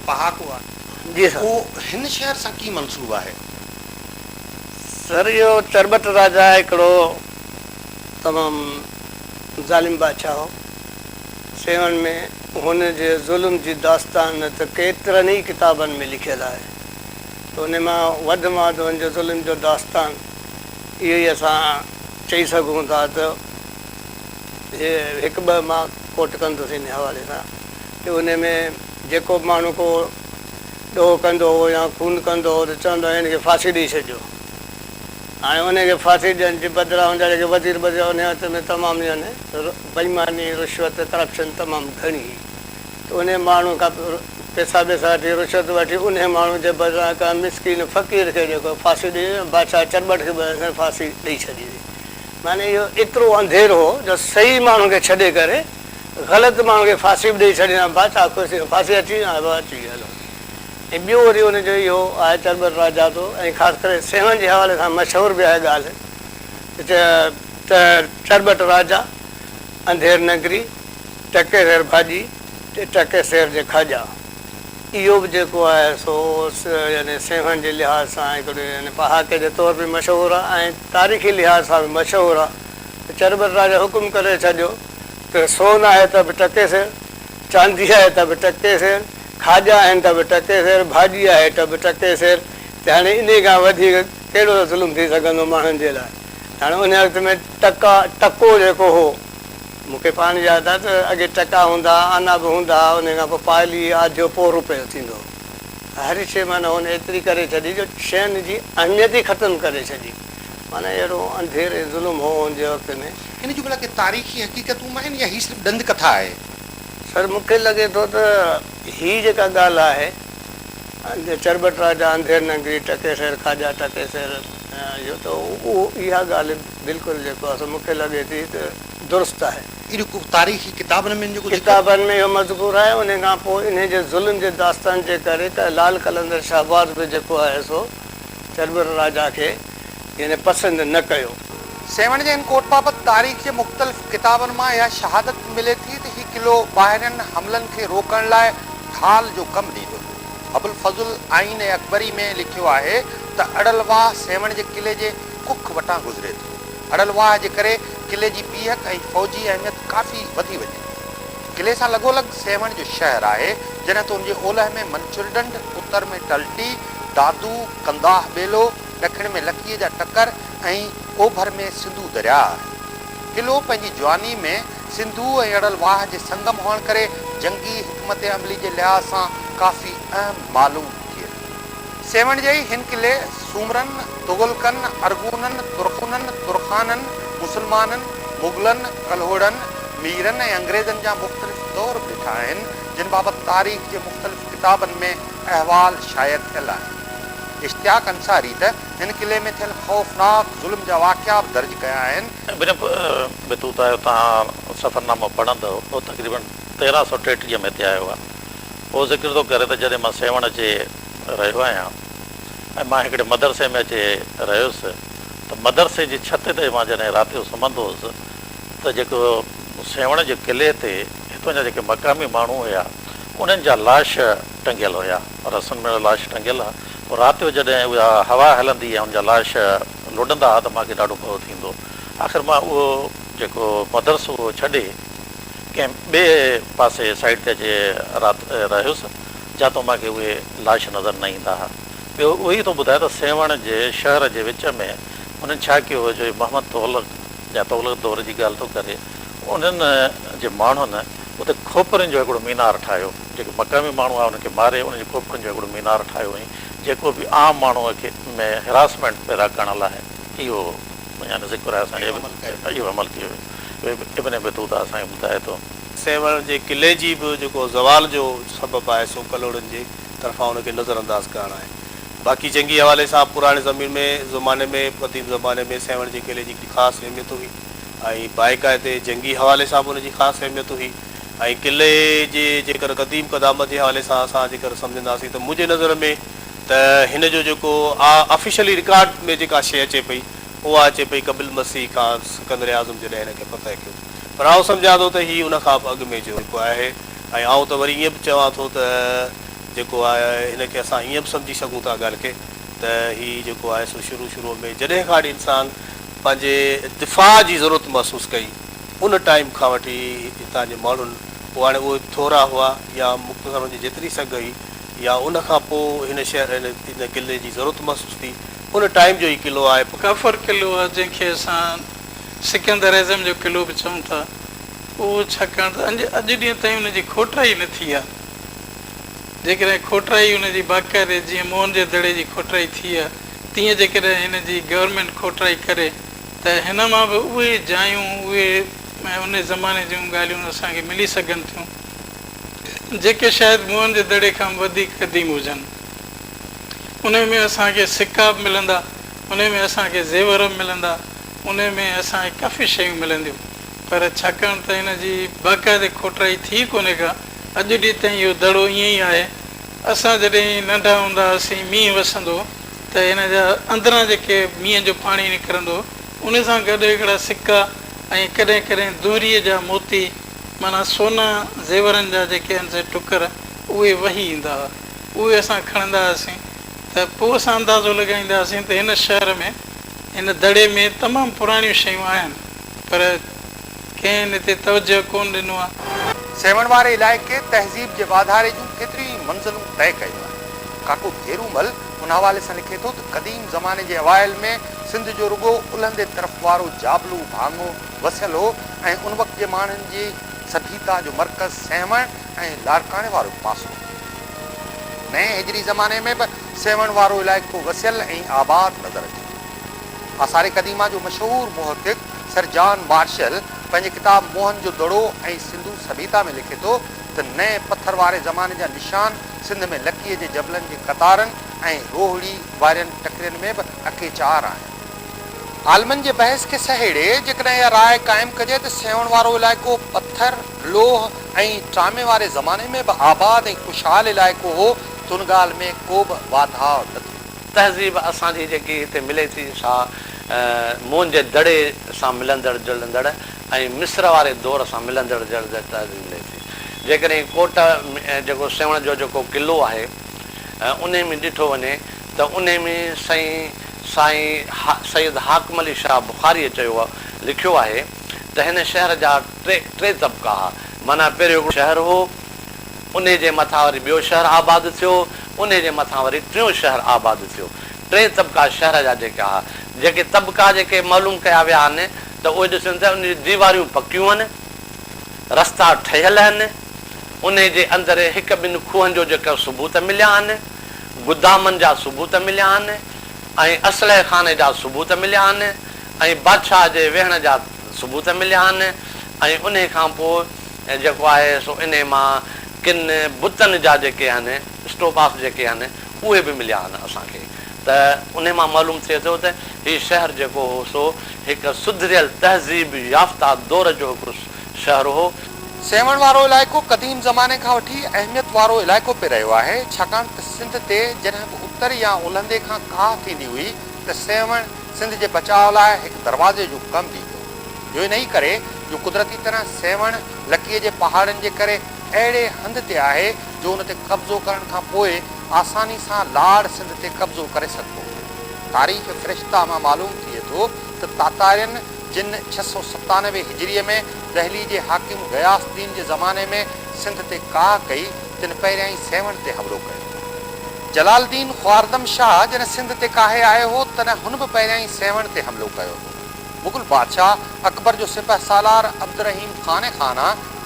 पहाको आहे जी सर, उहो हिन शहर सां की मनसूब आहे? सर इहो चरबट राजा हिकिड़ो तमामु ज़ालिम बादशाह हो। सेवन में हुन जे ज़ुल्म जी दास्तान त केतिरनि ई किताबनि में लिखियलु आहे। त उन मां वधि में वधि हुनजो ज़ुल्म जो दास्तान इहो ई असां चई सघूं था त हिकु ॿ मां कोट कंदुसि इन हवाले सां की उन में जेको माण्हू को ॾोह कंदो हो या खून कंदो हो त चवंदो हो हिनखे फांसी ॾेई छॾियो। हाणे उनखे फांसी ॾियण जे बदिरां हुनजा जेके वज़ीर बदिरां उन हथ में तमामु यानी बेईमानी, रिश्वत, करप्शन तमामु घणी। त उन माण्हू खां पैसा वैसा वठी रिश्वत वठी उन माण्हू जे बदिरां का मिसकिन फ़क़ीर खे जेको फांसी ॾेई, बादशाह चरबट खे फांसी ॾेई छॾी हुई। माने इहो एतिरो अंधेरो हो जो सही माण्हू खे छॾे करे ग़लति माण्हू खे फांसी बि ॾेई छॾींदा, बादशाह ख़ुशि फांसी अची अची हलो। ऐं ॿियो वरी हुनजो इहो आहे चरबट राजा तो, ऐं ख़ासि करे सेवन जे हवाले सां मशहूरु बि आहे ॻाल्हि त चरबट राजा, अंधेर नगरी टके सेर भाॼी टके सेर जे खाॼा इहो बि जेको आहे सो यानी सेवनि जे लिहाज़ सां हिकिड़े यानी पहाके जे तौर बि मशहूरु आहे ऐं तारीख़ी लिहाज़ सां बि मशहूरु आहे। चरबत राजा हुकुम करे छॾियो त सोन आहे त बि टके सेर, चांदी आहे त बि टके सेर, खाॼा आहिनि त बि टके सेर, भाॼी आहे त बि टके सेर। त हाणे इन खां वधीक कहिड़ो ज़ुल्म थी सघंदो माण्हुनि जे लाइ। हाणे उन वक़्त में टको जेको हो मूंखे पाण यादि आहे त अॻे टका हूंदा, आना बि हूंदा, उन खां पोइ पायली आधियो पोइ रुपयो थींदो। हर शइ माना हुन एतिरी करे छॾी जो शयुनि जी अहमियत ई ख़तमु करे छॾी। माना अहिड़ो अंधेरे ज़ुल्म हो हुन जे वक़्त में। हिन जूं भला के तारीख़ी हक़ीक़तूं आहिनि या हीअ सिर्फ़ु ॾंद कथा आहे? सर मूंखे लॻे थो त हीअ जेका ॻाल्हि आहे चरबट राजा अंधेर नगरी टके सेर खाॼा टके सेर इहो त उहो इहा ॻाल्हि बिल्कुलु जेको आहे मूंखे लॻे थी त दुरुस्त आहे। इहो तारीख़ी किताबनि में जेको किताबनि में इहो मज़कूर आहे। उन खां पोइ इन जे ज़ुल्म जे दास्तान जे करे त लाल कलंदर शाहबाज़ बि जेको आहे सो चरबट राजा खे यानी पसंदि न कयो। सेवण जे हिन कोट बाबति तारीख़ जे मुख़्तलिफ़ किताबनि मां इहा शहादत मिले थी त हीउ किलो ॿाहिरियनि हमलनि खे रोकण लाइ ढाल जो कमु ॾींदो। अबुल फज़ुल आइन अकबरी में लिखियो आहे त अड़लवाह सेवण जे किले जे कुख वटां गुज़रे थो। अड़लवाह जे करे किले जी बीहक ऐं फ़ौजी अहमियत काफ़ी वधी वञे। किले सां लॻोलॻि सेवण जो शहर आहे, जॾहिं त उनजे ओलह में मंचुरडंड, उत्तर में टल्टी, दादू, कंदाह ॿेलो, ॾखिण में लकीअ जा टकर ऐं ओभर में सिंधू दरिया आहे। किलो पंहिंजी जवानी में सिंधू ऐं अड़लवाह जे संगम हुअण करे जंगी हिकमत अमली जे लिहाज़ सां काफ़ी अहम मालूम थिए। सेवण जे हिन किले सूमरनि, तुगलकनि, अरगूननि, तुर्खुननि, तुर्खाननि, मुसलमाननि, मुगलनि, कल्होड़नि, मीरनि ऐं अंग्रेज़नि जा मुख़्तलिफ़ दौर ॾिठा आहिनि, जिन बाबति तारीख़ जे मुख़्तलिफ़ किताबनि में अहवाल शाइर थियल आहिनि। इश्तियाक अंसारी त हिन किले में थियल ख़ौफ़नाक ज़ुल्म जा वाक़िया बि दर्ज कया आहिनि। बितूता जो तव्हां सफ़रनामो पढ़ंदो उहो तक़रीबन 1333 में थिया आहे। पोइ ज़िक्र थो करे त जॾहिं मां सेवण अचे रहियो आहियां ऐं मां हिकिड़े मदरसे में अचे रहियुसि त मदरसे जी छत ते मां जॾहिं राति जो सुम्हंदो हुउसि त जेको सेवण जे किले ते हितां जा जेके मक़ामी माण्हू हुया उन्हनि जा लाश टंगियल हुया, रसुनि में लाश टंगियल आहे। पोइ राति जो जॾहिं उहा हवा हलंदी आहे उनजा लाश लुॾंदा हुआ त मूंखे ॾाढो भउ थींदो। आख़िर मां उहो जेको मदरसो उहो छॾे कंहिं ॿिए पासे साइड ते अचे राति रहियुसि जितां मूंखे उहे लाश नज़र न ईंदा हुआ। ॿियो उहो ई थो ॿुधाए त सेवण जे शहर जे विच में उन्हनि छा कयो हुओ जो मोहम्मद तौलक या तौलक दौर जी ॻाल्हि थो करे, उन्हनि जे माण्हुनि उते खोपरियुनि जो हिकिड़ो मीनार ठाहियो। जेके मक़ामी माण्हू आहे उनखे मारे उनजे खोपरियुनि जो हिकिड़ो मीनार ठाहियो हुई जेको बि आम माण्हूअ खे में हिरासमेंट पैदा करण लाइ इहो यानी ज़िक्र आहे असांखे इहो अमल कयो इब्न बतूता असांखे ॿुधाए थो। सेवण जे किले जी बि जेको ज़वाल जो सबबु आहे सो कलोड़नि जे तरफ़ां उनखे नज़रअंदाज़ करणु आहे। बाक़ी जंगी हवाले सां पुराणे ज़माने में क़दीम ज़माने में सेवण जे किले जी ख़ासि अहमियत हुई ऐं बाक़ाइदे जंगी हवाले सां बि उनजी ख़ासि अहमियत हुई। ऐं किले जे जेकर क़दीम क़दामत जे हवाले सां असां जेकर सम्झंदासीं त मुंहिंजे नज़र में त हिन जो जेको ऑफिशियली रिकॉर्ड में जेका शइ अचे पई उहा अचे पई कबिल मसीह खां सिकंदर आज़म जॾहिं हिनखे फतह कयो। पर आउं सम्झां थो त हीउ उन खां अॻु में जो जेको आहे ऐं आउं त वरी ईअं बि चवां थो त जेको आहे हिनखे असां ईअं बि सम्झी सघूं था ॻाल्हि खे त हीउ जेको आहे सो शुरू में जॾहिं खां इंसान पंहिंजे दिफ़ा जी ज़रूरत महसूसु कई उन टाइम खां वठी हितां जे माण्हुनि पोइ हाणे उहे थोरा हुआ या मुख़्तसर जी जेतिरी सघ हुई या उन खां पोइ हिन शहर हिन किले जी ज़रूरत महसूसु थी उन टाइम जो ई किलो आहे। काफ़र किलो आहे जंहिंखे असां सिकंदर आज़म जो किलो बि चऊं था। उहो छाकाणि त अॼु ॾींहं ताईं उनजी खोटराई न थी आहे। जेकॾहिं खोटराई उनजी बाक़ाइदे जीअं मोहन जे दड़े जी खोटराई थी आहे तीअं जेकॾहिं हिन जी गवर्नमेंट खोटराई करे त हिन मां बि उहे जायूं उहे उन ज़माने जूं ॻाल्हियूं असांखे मिली सघनि थियूं जेके शायदि मोहन जे दड़े खां वधीक क़दीम हुजनि। उन में असांखे सिक्का बि मिलंदा, उन में असांखे ज़ेवर बि मिलंदा, उन में असांखे काफ़ी शयूं मिलंदियूं। पर छाकाणि त हिन जी बाक़ाइदे खोटराई थी कोन्हे का अॼु ॾींहं ताईं इहो दड़ो ईअं ई आहे। असां जॾहिं नंढा हूंदा हुआसीं मींहुं वसंदो त हिन जा अंदरां जेके मींहं जो पाणी निकिरंदो उन सां गॾु हिकिड़ा सिक्का ऐं कॾहिं कॾहिं दूरीअ जा मोती माना सोना ज़ेवरनि जा जेके आहिनि से टुकर उहे वही ईंदा हुआ, उहे असां खणंदा हुआसीं त पोइ असां अंदाज़ो लॻाईंदा हुआसीं त हिन शहर में हिन दड़े में तमामु पुराणियूं शयूं आहिनि, पर कंहिं हिते तवजो कोन ॾिनो आहे। सेवण वारे इलाइक़े तहज़ीब जे वाधारे जूं केतिरियूं मंज़िलूं तय कयूं आहिनि। काको भेरूमल उन हवाले सां लिखे थो त क़दीम ज़माने जे अवाइल में सिंध जो रुगो उलहंदे तरफ़ वारो जाबलू भाङो वसियल हो ऐं उन वक़्त जे माण्हुनि जी सभ्यता जो मर्कज़ सेवण ऐं लारकाणे वारो पासो। नए हिजरी ज़माने में बि सेवण वारो इलाइक़ो वसियल ऐं आबाद नज़र अचे। आसारे क़दीमा जो मशहूर मुहक़िक़ सर जॉन मार्शल पंहिंजे किताब मोहन जो दड़ो ऐं सिंधू सभ्यता में लिखे थो त नए पत्थर वारे ज़माने जा निशान सिंध में लकीअ जे जबलनि जे क़तारनि ऐं रोहड़ी वारनि टकरियुनि में बि अकेचार आहिनि। आलमनि जे बहस खे सहेड़े जेकॾहिं इहा राय क़ाइमु कजे त सेवण वारो इलाइक़ो पत्थर लोह ऐं टामे वारे ज़माने में बि आबाद ऐं ख़ुशहाल इलाइक़ो हो त उन ॻाल्हि में को बि वाधाउ न थियो। तहज़ीब असांजी जेकी हिते मिले थी सा मोहन जे दड़े सां मिलंदड़ जुलंदड़ ऐं मिस्र वारे दौर सां मिलंदड़ जुलंदड़ तहज़ीब मिले थी। जेकॾहिं कोट जेको सेवण जो जेको क़िलो आहे उन में ॾिठो वञे त उन में साईं सैयद हाकिम अली शाह बुखारीअ चयो आहे, लिखियो आहे त हिन शहर जा टे तबका हुआ। माना पहिरियों हिकिड़ो शहर हो, उन जे मथां वरी ॿियो शहर आबाद थियो, उन जे मथां वरी टियों शहर आबाद थियो। टे तबका शहर जा जेके हुआ, जेके तबका जेके मालूम कया विया आहिनि त उहे ॾिसनि त उन जी दीवारियूं पकियूं आहिनि, रस्ता ठहियल आहिनि, उन जे अंदरि हिकु ॿिनि खूहनि जो जेका सबूत मिलिया आहिनि, गुदामनि जा सबूत मिलिया आहिनि ऐं असलह खाने जा सबूत मिलिया आहिनि ऐं बादशाह जे वेहण जा सबूत मिलिया आहिनि ऐं उन खां पोइ जेको आहे सो इन मां किन बुतनि जा जेके आहिनि स्टोपास जेके आहिनि उहे बि मिलिया आहिनि असांखे। त उन मां मालूम थिए थो त हीउ शहर जेको हो सो हिकु सुधरियल तहज़ीब याफ़्ता दौर जो हिकिड़ो शहर हो। सेवण वारो इलाइक़ो क़दीम ज़माने खां वठी अहमियत वारो इलाइक़ो पे रहियो आहे, छाकाणि त सिंध ते जॾहिं बि उत्तर या उलहंदे खां काह थींदी हुई त सेवण सिंध जे बचाव लाइ हिकु दरवाज़े जो कमु ॾींदो। जो इन ई करे जो कुदरती तरह सेवण लकीअ जे पहाड़नि जे करे अहिड़े हंध ते आहे जो उन ते कब्ज़ो करण खां पोइ आसानी सां लाड़ सिंध ते कब्ज़ो करे सघिबो। तारीख़ फ़रिश्ता मां मालूम थिए थो त तातारियुनि जिन 697 हिजरीअ में दहली जे हाकिम गयासुद्दीन जे ज़माने में सिंध ते काह कई, तिन पहिरियां ई सेवण ते हमिलो कयो। जलालुद्दीन ख्वारदम शाह जॾहिं सिंध ते काहे आयो हो तॾहिं हुन बि पहिरियां ई सेवण ते हमिलो कयो हो। मुग़ल बादशाह अकबर जो सिपह सालार अब्दुर्रहीम खान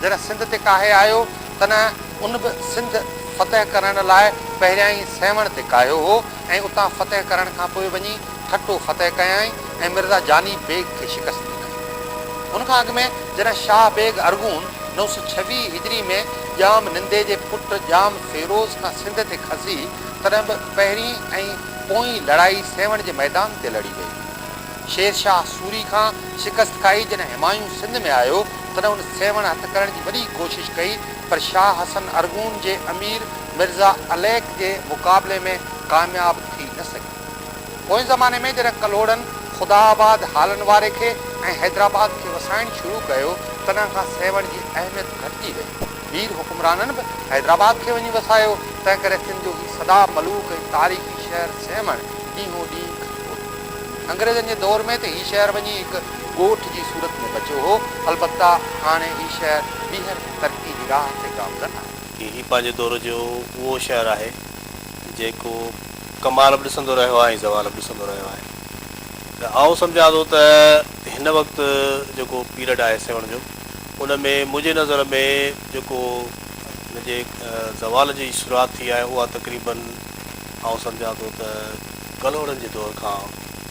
जॾहिं सिंध ते काहे आयो तॾहिं उन बि सिंध फ़तह करण लाइ पहिरियां ई सेवण ते कायो हो ऐं उतां फ़तह करण खां पोइ वञी ठटो फ़तह कयई ऐं मिर्ज़ा जानी बेग खे शिकस्त ॾिनई। उनखां अॻु में जॾहिं शाह बेग अरगून 926 हिजरी में जाम निंदे जे पुटु जाम फ़िरोज़ खां सिंध ते खसी तॾहिं बि पहिरीं ऐं पोईं लड़ाई सेवण जे मैदान ते लड़ी वई। शेर शाह सूरी खां शिकस्त खाई जॾहिं हिमायूं सिंध में आयो तॾहिं उन सेवण हथु करण जी वॾी कोशिशि कई, पर शाह हसन अरगून जे अमीर मिर्ज़ा अलैक जे मुक़ाबले में कामयाब थी न सघी। पोइ ज़माने में जॾहिं कलोड़नि ख़ुदाबाद हालन वारे खे ऐं हैदराबाद खे वसाइण शुरू कयो तॾहिं खां सेवण जी अहमियत घटिजी वई। वीर हुकुमराननि बि हैदराबाद खे वञी वसायो, तंहिं करे सिंध जो ही सदा मलूक ऐं तारीख़ी शहर सेवण ॾींहों ॾींहुं अंग्रेज़नि जे दौर में त हीउ शहर वञी हिकु ॻोठ जी सूरत में बचियो हो। अलबत्ता हाणे हीउ शहर ॿीहर तरक़ी जी राह ते गामज़न आहे। हीउ पंहिंजे दौर जो उहो शहर आहे जेको कमाल बि ॾिसंदो रहियो आहे ऐं ज़वाल बि ॾिसंदो रहियो आहे। त आउं सम्झां थो त हिन वक़्तु जेको पीरियड आहे सेवण जो उन में मुंहिंजे नज़र में जेको हिनजे ज़वाल जी शुरूआति थी आहे उहा तक़रीबन आउं सम्झां थो त कलोड़नि जे दौर खां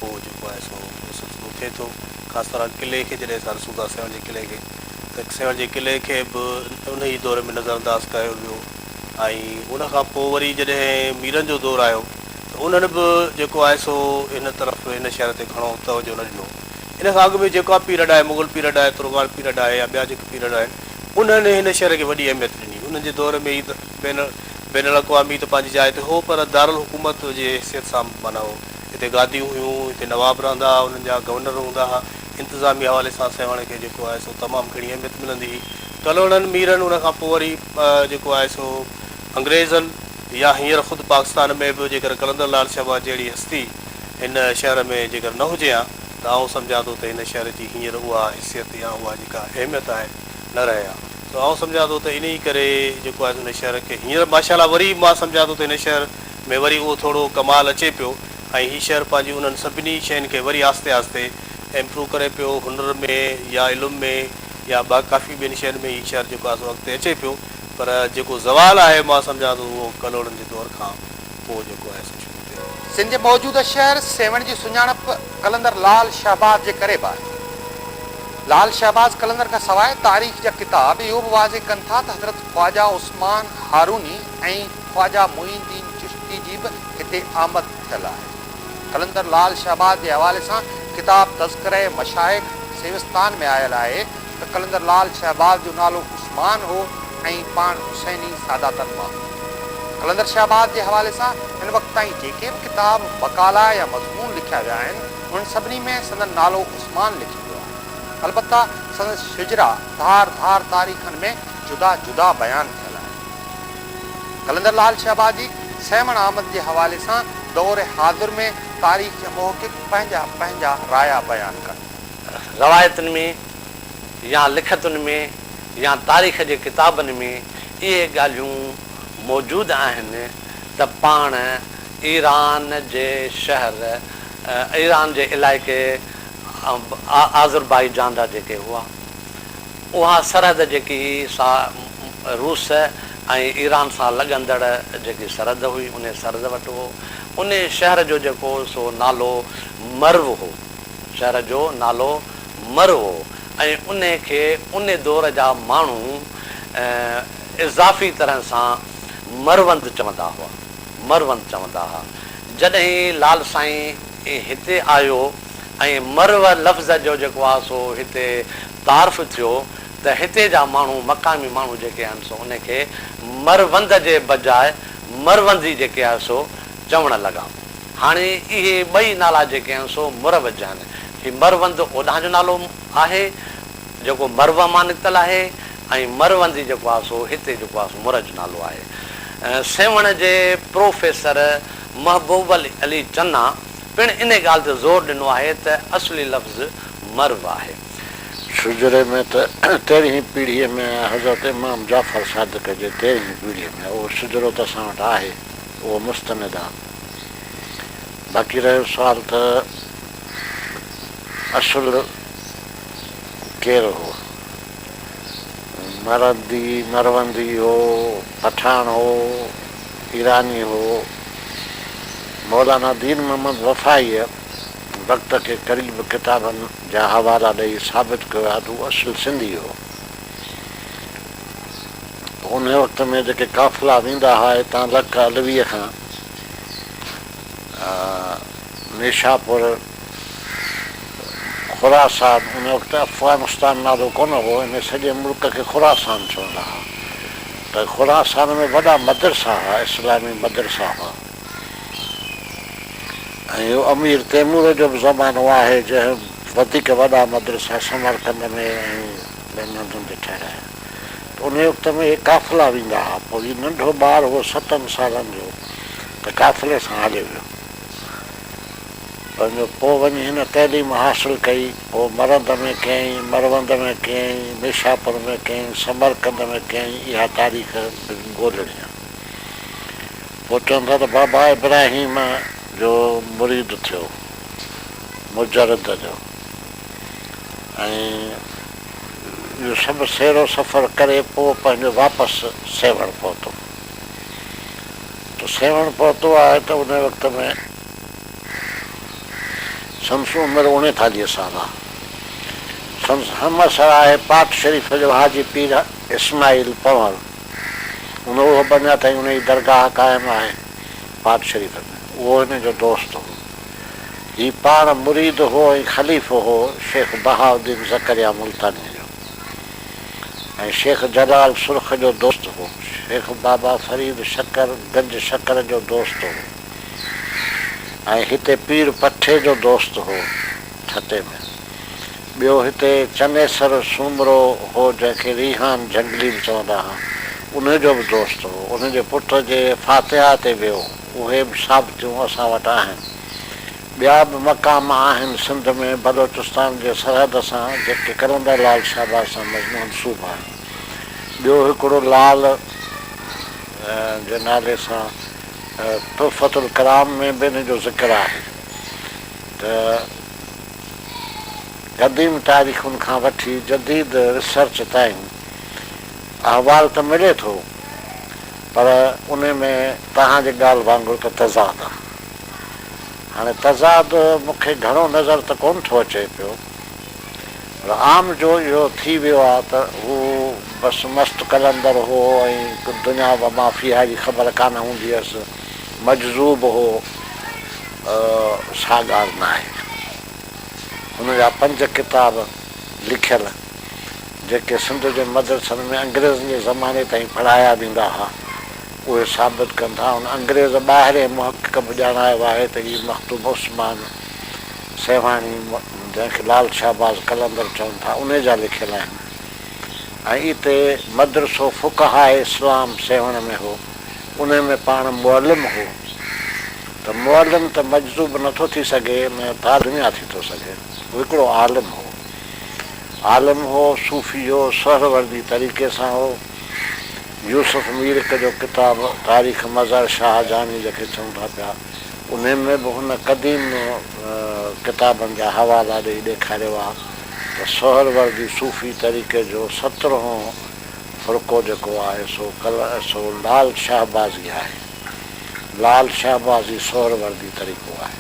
पोइ जेको आहे सो शुरू थिए थो। ख़ासि तरह किले खे जॾहिं असां ॾिसूं था सेवण जे किले खे त सेवण जे किले खे बि उन ई दौर में नज़रअंदाज़ कयो वियो ऐं उनखां पोइ वरी जॾहिं मीरनि जो दौरु आयो त उन्हनि बि जेको आहे सो इन तरफ़ हिन शहर ते घणो तवजो न ॾिनो। इन खां अॻु में जेका पीरियड आहे मुग़ल पीरियड आहे, तुर्कान पीरियड आहे या ॿिया जेके पीरियड आहिनि उन्हनि हिन शहर खे वॾी अहमियत ॾिनी। उन्हनि जे दौर में ई त बैन अक़वामी त पंहिंजी जाइ ते हो, पर दारुल हुकूमत जे हैसियत सां माना हो हिते गादियूं हुयूं, हिते नवाब रहंदा हुआ, उन्हनि जा गवर्नर हूंदा हुआ। इंतिज़ामी हवाले सां सेवण खे जेको आहे सो तमामु घणी अहमियत मिलंदी हुई। कलोड़नि मीरनि उन खां पोइ वरी जेको आहे सो अंग्रेज़नि या हींअर ख़ुदि पाकिस्तान में बि जेकर कलंदर लाल शहबाज जहिड़ी हस्ती हिन शहर में जेकर न हुजे हा त आउं सम्झां थो त हिन शहर जी हींअर उहा हैसियत या उहा जेका अहमियत आहे न रहे हा। त आउं सम्झां थो त इन ई करे जेको आहे हिन शहर खे हींअर माशाल्लाह वरी मां सम्झां थो त हिन शहर में वरी उहो थोरो कमाल अचे पियो ऐं हीउ शहर पंहिंजी उन्हनि सभिनी शयुनि खे वरी आहिस्ते आहिस्ते इम्प्रूव करे पियो, हुनर में या इल्म में या काफ़ी ॿियनि शयुनि में हीउ शहर जेको आहे सो अॻिते अचे पियो। पर जेको ज़वाल आहे मां सम्झां थो उहो कलोड़नि जे दौर खां पोइ जेको आहे सो शुरू थियो। सिंध जे मौजूदा शहर सेवण जी सुञाणप कलंदर लाल शहबाज जे करे बि आहे। लाल शहबाज कलंदर खां सवाइ तारीख़ जा किताब इहो बि वाज़े कनि था त हज़रत ख्वाजा उस्मान हारूनी ऐं ख्वाजा मुईनुद्दीन चिश्ती जी बि हिते आमद थियल आहे। कलंदर लाल शहबाज जे हवाले सां किताब तज़किरे मशाइख सेविस्तान में आयल आहे त कलंदर लाल शहबाज जो नालो उस्मान हो ऐं पाण हुसैनी सादातन मां। कलंदर शहबाज जे हवाले सां हिन वक़्त ताईं जेके बि किताब मकाला या मज़मून लिखिया विया आहिनि उन्हनि सभिनी में संदन नालो उस्मान लिखियो वियो आहे। अलबत्ता संदन शिजरा धार धार तारीख़नि में जुदा जुदा बयानु थियल आहे। कलंदर लाल शहबाज जी सेवण आमद जे हवाले सां दौर हाज़िर में तारीख़ जा मुहक़िक़ पंहिंजा पंहिंजा राया बयानु कनि। रवायतुनि में या लिखतुनि में या तारीख़ जे किताबनि में इहे ॻाल्हियूं मौजूदु आहिनि त पाण ईरान जे शहर ईरान जे इलाइक़े आज़रबाईजान जा जेके हुआ उहा सरहद जेकी रूस ऐं ईरान सां लॻंदड़ जेकी सरहद हुई उन सरहद वटि हो। उन शहर जो जेको सो नालो मर्व हो, शहर जो नालो मर्व हो ऐं उन खे उन दौर जा माण्हू इज़ाफ़ी तरह सां मरवंद चवंदा हुआ, मरवंद चवंदा हुआ। जॾहिं लाल साईं हिते आयो ऐं मरव लफ़्ज़ जो जेको आहे सो हिते तारीफ़ थियो त हिते जा माण्हू मक़ामी माण्हू जेके आहिनि सो उनखे मरवंद जे बजाए मरवंदी जेके आहे सो चवणु लॻा। हाणे इहे ॿई नाला जेके आहिनि सो मुरवज आहिनि। हीउ मरवंद ओॾां जो नालो आहे जेको मरव मां निकितल आहे ऐं मरवंदी जेको आहे सो हिते जेको आहे सो मुरज नालो आहे। सेवण जे प्रोफेसर महबूब अली चन्ना पिणु इन ॻाल्हि ते ज़ोर ॾिनो आहे त असली लफ़्ज़ मर्व आहे। शुजरे में त 13हीं पीढ़ीअ में हज़रत इमाम जाफ़र सादिक जे 13हीं पीढ़ीअ में उहो शुजरो त असां वटि आहे, उहो मुस्तनिद आहे। बाक़ी रहियो सुवाल त असुल केरु हो, मरवंदी हो, पठान हो, ईरानी हो। मौलाना दीन मोहम्मद वफ़ाईअ वक़्त के क़रीब किताबनि जा हवाला ॾेई साबित कयो आहे त उहो असुल सिंधी हो। उन वक़्त में जेके काफ़िला वेंदा हुआ हितां लख अलवीअ खां निशापुर खुरासान, उन वक़्तु अफ़गानिस्तान नालो कोन हो, इन सॼे मुल्क खे खुरासान चवंदा हुआ। त खुरासान में वॾा मदरसा हुआ, इस्लामी मदरसा हुआ ऐं इहो अमीर तैमूर जो बि ज़मानो आहे जंहिं वधीक वॾा मदरसा समरकंद में ऐं ॿियनि हंधनि ते ठहिराया। उन वक़्त में इहे काफ़िला वेंदा हुआ। पोइ हीउ नंढो ॿारु हो 7 सालनि जो त काफ़िले सां हले वियो पंहिंजो। पोइ वञी हिन तइलीम हासिलु कई, पोइ मरंद में कयईं, मरवंद में कयईं, निशापुर में कयईं, समरकंद में कयईं। इहा तारीख़ ॻोल्हणी आहे। पोइ चवंदा त बाबा इब्राहिम जो मुरीद थियो, मुजरद जो, ऐं इहो सभु सैरो सफ़र करे पोइ पंहिंजो वापसि सेवण पहुतो। त सेवण पहुतो आहे त उन वक़्त में संसु उमिरि 39 साल आहे। संस हमसर आहे पाक शरीफ़ जो हाजी पीर इस्माइल पंवर, उहो बञा ताईं उन जी दरगाह क़ाइमु आहे पाक शरीफ़ में, उहो हिन जो दोस्त हो। हीउ पाण मुरीद हो ऐं ख़लीफ़ो हो शेख बहाउद्दीन ज़करिया मुल्तानी जो, ऐं शेख जलाल सुर्ख जो दोस्त हो, शेख बाबा फरीद शकर गंज शकर जो दोस्त हो, ऐं हिते पीर पठे जो दोस्त हो ठटे में। ॿियो हिते चनेसर सूमरो हो जंहिंखे रिहान जंगली बि चवंदा हुआ, उनजो बि दोस्त हो, उनजे पुट जे फातिहा ते वियो। उहे बि साबितियूं असां वटि आहिनि। ॿिया बि मक़ाम आहिनि सिंध में बलोचिस्तान जे सरहद सां जेके कलंदर लाल शाहबाज़ सां मनसूब आहिनि। ॿियो हिकिड़ो लाल जे नाले सां तुहफ़तुल कलाम में बि हिन जो ज़िक्र आहे। त क़दीम तारीख़ुनि खां वठी जदीद रिसर्च ताईं अहवाल त मिले थो, पर उन में तव्हांजे ॻाल्हि वांगुरु त तज़ाद आहे। हाणे तज़ाद मूंखे घणो नज़र त कोन थो अचे पियो, पर आम जो इहो थी वियो आहे त हू बसि मस्तु कलंदर हो ऐं दुनिया व माफ़िया जी ख़बर कान हूंदी हुअसि, मजज़ूब हो। सा ॻाल्हि न आहे। हुनजा 5 किताब लिखियल जेके सिंध जे मदरसनि में अंग्रेज़नि जे ज़माने ताईं पढ़ाया वेंदा हुआ, उहे साबित कनि था। उन अंग्रेज़ ॿाहिरि मुहक़िक़ बि ॼाणायो आहे त हीअ मख़्तूम उस्मान सेवाणी जंहिंखे लाल शाहबाज़ कलंदर चवनि था, उन जा लिखियल आहिनि। ऐं हिते मदरसो फ़ुक़हाए इस्लाम सेवण में हो, उन में पाण मुअल्लिम हो। त मुअल्लिम त मजज़ूब नथो थी सघे, न तालमिया थी थो सघे। हू हिकिड़ो आलिम हो, आलिम हो, सूफ़ी हो, सहरवर्दी तरीक़े सां हो। यूसुफ मीरिक जो किताबु तारीख़ मज़हर शाहजहानी जंहिंखे चवनि था पिया, उन में बि हुन क़दीम किताबनि जा हवाला ॾेई ॾेखारियो आहे त सहरवर्दी सूफ़ी तरीक़े जो 17हों फ़ुर्क़ो जेको आहे सो लाल शाहबाज़ी आहे। लाल शाहबाज़ी सहरवर्दी तरीक़ो आहे।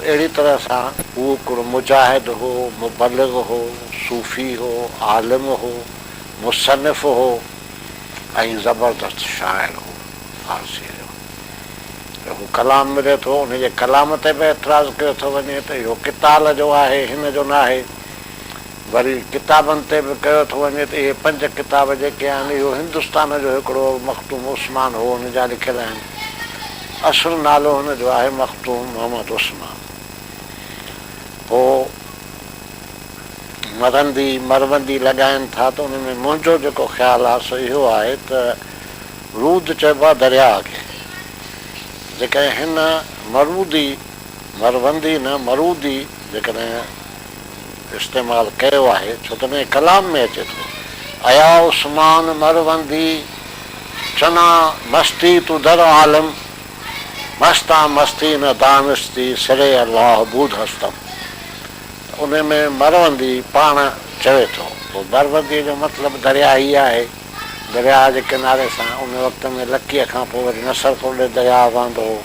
अहिड़ी तरह सां हू हिकिड़ो मुजाहिद हो, मुबलिग हो, सूफ़ी हो, आलिम हो, मुसनिफ़ हो ऐं ज़बरदस्त शाइर हो फारसीअ जो। त हू कलाम मिले थो, उनजे कलाम ते बि एतिराज़ कयो थो वञे त इहो किताल जो आहे, हिन जो न आहे। वरी किताबनि ते बि कयो थो वञे त इहे 5 किताब जेके आहिनि इहो हिंदुस्तान जो हिकिड़ो मख़्तूम उस्मान हो, हुनजा लिखियल आहिनि। असुलु नालो हुनजो आहे मख़्तूम मोहम्मद उस्मान। पोइ मरवंदी लॻाइनि था त उन में मुंहिंजो जेको ख़्यालु आहे सो इहो आहे त रूद चइबो आहे दरिया खे। जेकॾहिं हिन मरवंदी न मरूदी जेकॾहिं इस्तेमालु कयो आहे, छो त हिन कलाम में अचे थो, अया उस्मान मरवंदी चना मस्ती तू दर आलम मस्ता मस्ती न दानस्ती सिरे अलाह बूध हस्तम। उन में मरवंदी पाण चवे थो। पोइ मरवंदी जो मतिलबु दरिया ई आहे। दरिया जे किनारे सां उन वक़्त में लकीअ खां पोइ वरी नसरपुर दरिया वांदो हो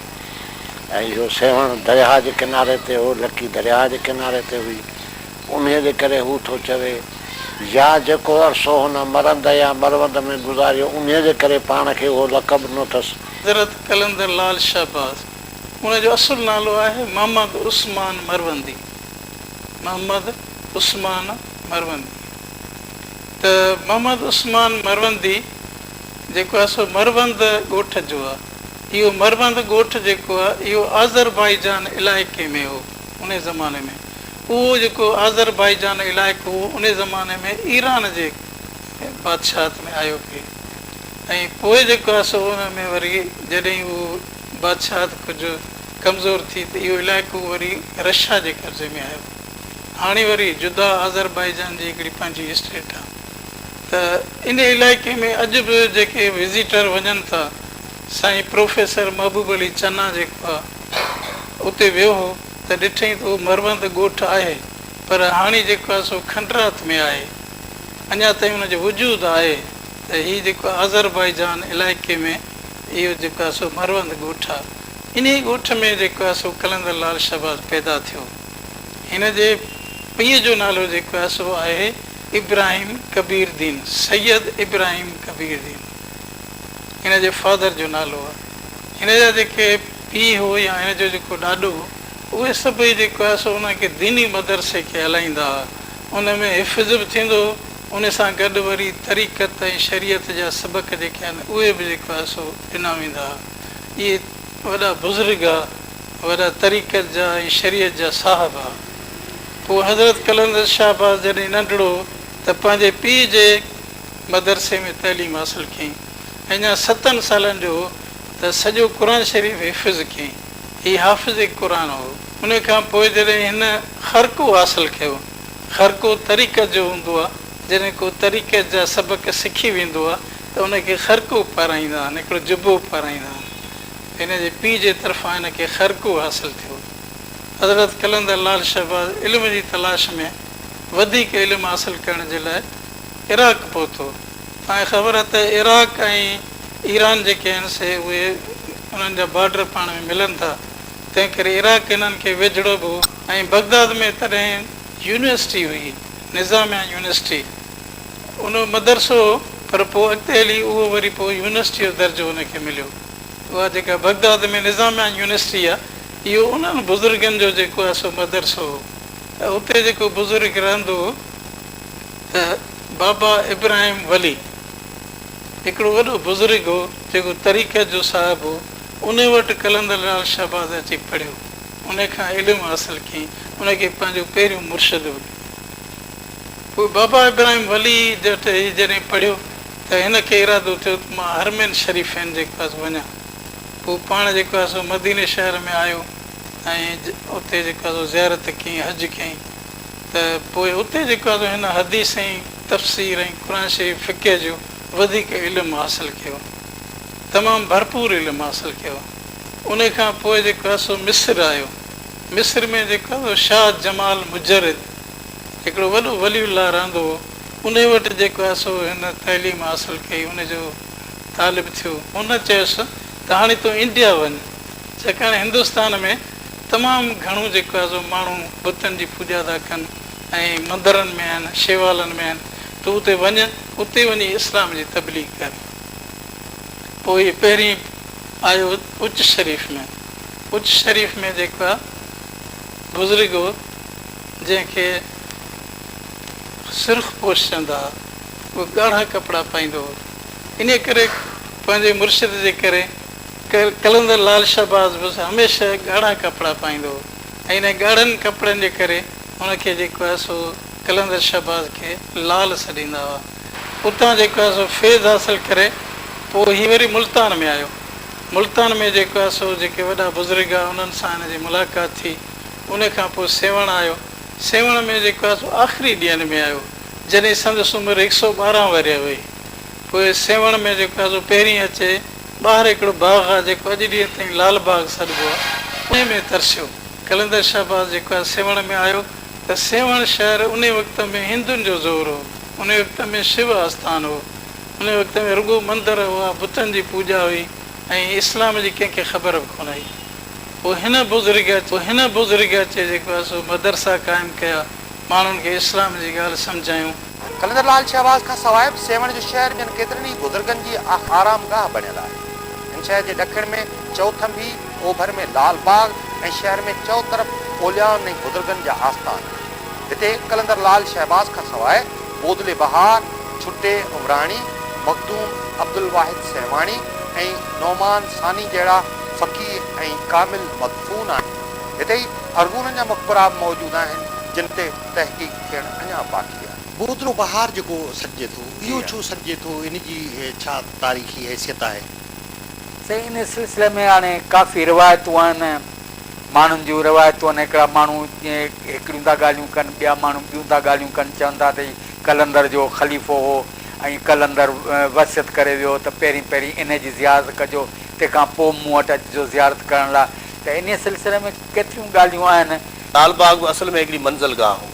ऐं इहो सेवण दरिया जे किनारे ते हो, लकी दरिया जे किनारे ते हुई। उन जे करे हू थो चवे या जेको अरसो हुन मरंद या मरवंद में गुज़ारियो, उन जे करे पाण खे उहो लक़ब ॾिनो अथसि हज़रत कलंदर लाल शाहबाज़। हुनजो असुलु नालो आहे मोहम्मद उस्मान मरवंदी। मोहम्मद उस्मान मरवंदी। त मोहम्मद उस्मान मरवंदी जेको आहे सो मरवंद ॻोठ जो आहे। इहो मरवंद ॻोठ जेको आहे इहो आज़रबाईजान इलाइक़े में हो उन ज़माने में। उहो जेको आज़रबाईजान इलाइक़ो हो उन ज़माने में ईरान जे बादशाहत में आयो पिए। ऐं पोइ जेको आहे सो उन में वरी जॾहिं उहो बादशाहत कुझु कमज़ोर थी त इहो इलाइक़ो वरी रशिया जे कब्ज़े में आयो। हाणे वरी जुदा आज़रबाईजान जी हिकिड़ी पंहिंजी स्टेट आहे। त इन इलाइक़े में अॼु बि जेके विज़िटर वञनि था, साईं प्रोफेसर महबूब अली चन्ना जेको आहे उते वियो हो त ॾिठई त उहो मरवंद ॻोठ आहे, पर हाणे जेको आहे सो खंडरात में आहे। अञा ताईं हुनजो वजूद आहे त हीउ जेको आज़रबाईजान इलाइक़े में इहो जेको आहे सो मरवंद ॻोठ आहे। इन ॻोठ में जेको आहे सो कलंदर लाल शाहबाज़ पैदा थियो। हिन जे पीउ जो नालो जेको आहे सो आहे इब्राहिम कबीर दीन, सैयद इब्राहिम कबीर दीन हिन जे फादर जो नालो आहे। हिन जा जेके पीउ हो या हिन जो जेको ॾाॾो हो, उहे सभई जेको आहे सो उनखे दीनी मदरसे खे हलाईंदा हुआ। उन में हिफ़्ज़ बि थींदो, उन सां गॾु वरी तरीक़त ऐं शरीयत जा सबक़ जेके आहिनि उहे बि जेको आहे सो ॾिना वेंदा हुआ। इहे वॾा बुज़ुर्ग वॾा तरीक़त जा ऐं शरीयत जा साहिब हुआ। पोइ हज़रत कलंदर शाहबाज़ जॾहिं नंढड़ो त पंहिंजे पीउ जे मदरसे में तइलीम हासिलु कयईं। अञा 7 सालनि जो त सॼो क़ुर शरीफ़ हिफ़्ज़ कयईं। हीउ हाफ़िज़ क़ुर हो। उन खां पोइ जॾहिं हिन ख़र्को हासिलु कयो, ख़र्को तरीक़त जो हूंदो आहे, जॾहिं को तरीक़त जा सबक़ सिखी वेंदो आहे त उनखे ख़र्को पाराईंदा आहिनि, हिकिड़ो जुबो पाराईंदा आहिनि। हिन जे पीउ जे तरफ़ां हिनखे ख़र्को हासिलु थियो। हज़रत कलंदर लाल शहबाज़ इल्म जी तलाश में वधीक इल्मु हासिलु करण जे लाइ इराक़ पहुतो। तव्हांखे ख़बर आहे त इराक़ ऐं ईरान जेके आहिनि से उहे उन्हनि जा बॉर्डर पाण में मिलनि था, तंहिं करे इराक़ हिननि खे वेझड़ो बि हो। ऐं बगदाद में तॾहिं यूनिवर्सिटी हुई, निज़ामिया यूनिवर्सिटी, उन मदरसो, पर पोइ अॻिते हली उहो वरी पोइ यूनिवर्सिटी जो दर्जो हुनखे मिलियो। उहा जेका बगदाद में निज़ामिया यूनिवर्सिटी आहे, इहो उन्हनि बुज़ुर्गनि जो जेको आहे सो मदरसो हो। त उते जेको बुज़ुर्ग रहंदो हो त बाबा इब्राहिम वली, हिकिड़ो वॾो बुज़ुर्ग हो जेको तरीक़त जो साहिबु हो, उन वटि कलंदर लाल शहबाज़ अची पढ़ियो, उन खां इल्मु हासिलु कयईं, उनखे पंहिंजो पहिरियों मुर्शिद बि। पोइ बाबा इब्राहिम वली जॾहिं पढ़ियो त हिनखे इरादो थियो त मां हरमैन शरीफ़नि जेको आहे वञा। पोइ पाण जेको आहे सो मदीने शहर में आयो ऐं उते जेको आहे सो ज़ियारत कयईं, हज कयईं। त पोइ उते जेको आहे सो हिन हदीस ऐं तफ़सीर ऐं क़ुर शरीफ़ फ़िक़ह जो वधीक इल्मु हासिलु कयो, तमामु भरपूर इल्मु हासिलु कयो। उन खां पोइ जेको आहे सो मिस्र आयो। मिस्र में जेको आहे शाह जमाल मुजरिद, हिकिड़ो वॾो वलीउल्लाह रहंदो हो, उन वटि जेको आहे सो हिन तइलीम हासिलु कई, उनजो तालिब थियो। उन चयोसि त हाणे तूं इंडिया वञ, छाकाणि हिंदुस्तान में तमामु घणो जेको आहे सो माण्हू बुतनि जी पूॼा था कनि ऐं मंदरनि में आहिनि, शेवालनि में आहिनि। तूं उते वञ, उते वञी इस्लाम जी तबलीग कर। पोइ इहे पहिरीं आयो उच शरीफ़ में। उच शरीफ़ में जेको आहे बुज़ुर्ग हो जंहिंखे सुर्ख पोश चवंदा हुआ, उहो ॻाढ़ा कपिड़ा पाईंदो हो। इन करे पंहिंजे मुर्शिद जे करे कलंदर लाल शहबाज़ बि हमेशह ॻाढ़ा कपिड़ा पाईंदो हो। ऐं इन ॻाढ़नि कपिड़नि जे करे हुनखे जेको आहे सो कलंदर शहबाज़ खे लाल सॾींदा हुआ। उतां जेको आहे सो फैज़ हासिलु करे पोइ हीअ वरी मुल्तान में आयो। मुल्तान में जेको आहे सो जेके वॾा बुज़ुर्ग आहे उन्हनि सां हिन जी मुलाक़ात थी। उन खां पोइ सेवण आयो। सेवण में जेको आहे सो आख़िरी ॾींहंनि में आयो, जॾहिं संदसि उमिरि 112 वरी हुई। पोइ सेवण में जेको आहे सो पहिरीं अचे, ॿाहिरि हिकिड़ो बाग़ आहे जेको अॼु ॾींहं ताईं लाल बाग़ सॾिबो आहे, उन में तरसियो। कलंदर शहबाज़ जेको आहे सेवण में आयो त सेवण शहर उन वक़्त में हिंदुनि जो ज़ोर हो, उन वक़्त में शिव आस्थान हो, उन वक़्त में रुगो मंदर हुआ, बुतनि जी पूॼा हुई ऐं इस्लाम जी कंहिंखे ख़बर बि कोन हुई। पोइ हिन बुज़ुर्ग अचे जेको आहे सो मदरसा क़ाइमु कया, माण्हुनि खे इस्लाम जी ॻाल्हि सम्झायूं। कलंदर लाल शहबाज़ खां सवाइ बि सेवण जो शहर ॿियनि केतिरनि ई बुज़ुर्गनि जी आरामगाह बणियल आहे। हिन शहर जे ॾखिण में चौथंबी, ओभर में लाल बाग ऐं शहर में चौ तरफ़ ओलियाउनि ऐं बुज़ुर्गनि जा आस्थान। हिते कलंदर लाल शहबाज़ खां सवाइ बोदले बहार, छुटे उमराणी, मखदूम अब्दुल वाहिद सहवाणी ऐं नौमान सानी जहिड़ा फ़क़ीर ऐं कामिल मदफून आहिनि। हिते ई अरगूननि जा मक़बरा मौजूदु आहिनि जिन ते तहक़ीक़ थियणु अञा बाक़ी आहे। बोदलो बहार जेको सॾिजे थो, इहो छो सॾिजे थो, इन जी छा तारीख़ी हैसियत आहे? सही, इन सिलसिले में हाणे काफ़ी रिवायतूं आहिनि, माण्हुनि जूं रिवायतूं आहिनि। हिकिड़ा माण्हू हिकिड़ियूं था ॻाल्हियूं कनि, ॿिया माण्हू ॿियूं था ॻाल्हियूं कनि, चवनि था त कलंदर जो ख़लीफ़ो हो ऐं कलंदर वसियत करे वियो त पहिरीं इन जी ज़ियारत कजो, तंहिंखां पोइ मूं वटि अचिजो ज़ियारत करण लाइ। त इन सिलसिले में केतिरियूं ॻाल्हियूं आहिनि। लाल बाग असल में हिकिड़ी मंज़िलगाह हो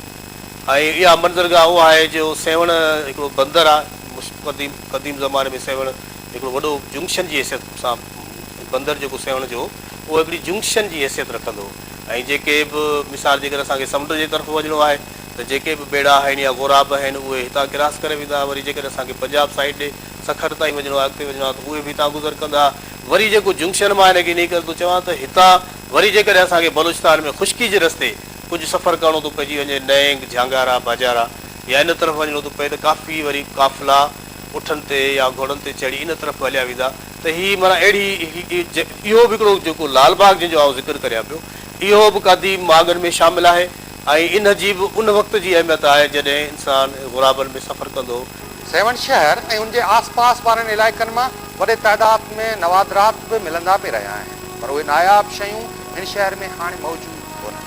ऐं इहा मंज़िलगाह उहा आहे जो सेवण हिकिड़ो बंदरु आहे। क़दीम ज़माने में सेवण हिकिड़ो वॾो जंक्शन जी हैसियत सां, बंदरु जेको सेवण जो उहो हिकिड़ी जंक्शन जी हैसियत रखंदो। ऐं जेके बि मिसाल जे करे असांखे समुंड जे तरफ़ वञिणो आहे त जेके बि बेड़ा आहिनि या ग़ुराब आहिनि उहे हितां क्रॉस करे वेंदा। वरी जेकॾहिं असांखे पंजाब साइड ॾे सखर ताईं वञिणो आहे, अॻिते वञिणो आहे त उहे बि हितां गुज़र कंदा। वरी जेको जंक्शन मां हिनखे निकिरे थो चवां त हितां वरी जेकॾहिं असांखे बलूचिस्तान में ख़ुश्की जे रस्ते कुझु सफ़र करिणो थो पइजी वञे, नैंग, झांगारा, बाजारा या इन तरफ़ वञिणो थो पए त काफ़ी वरी काफ़िला उठनि ते या घोड़नि ते चढ़ी इन तरफ़ हलिया वेंदा। त हीअ माना अहिड़ी इहो बि हिकिड़ो जेको लाल बाग जंहिंजो आउं ज़िक्र करियां पियो, इहो बि क़दीम बागनि में शामिलु आहे ऐं इन जी बि उन वक़्त जी अहमियत आहे जॾहिं इंसानु गुराबनि में सफ़र कंदो। सेवन शहर ऐं उनजे आसपास वारनि इलाइक़नि मां वॾे तइदाद में नवादरात बि मिलंदा बि रहिया आहिनि, पर उहे नायाब शयूं हिन शहर में हाणे मौजूदु कोन्हनि।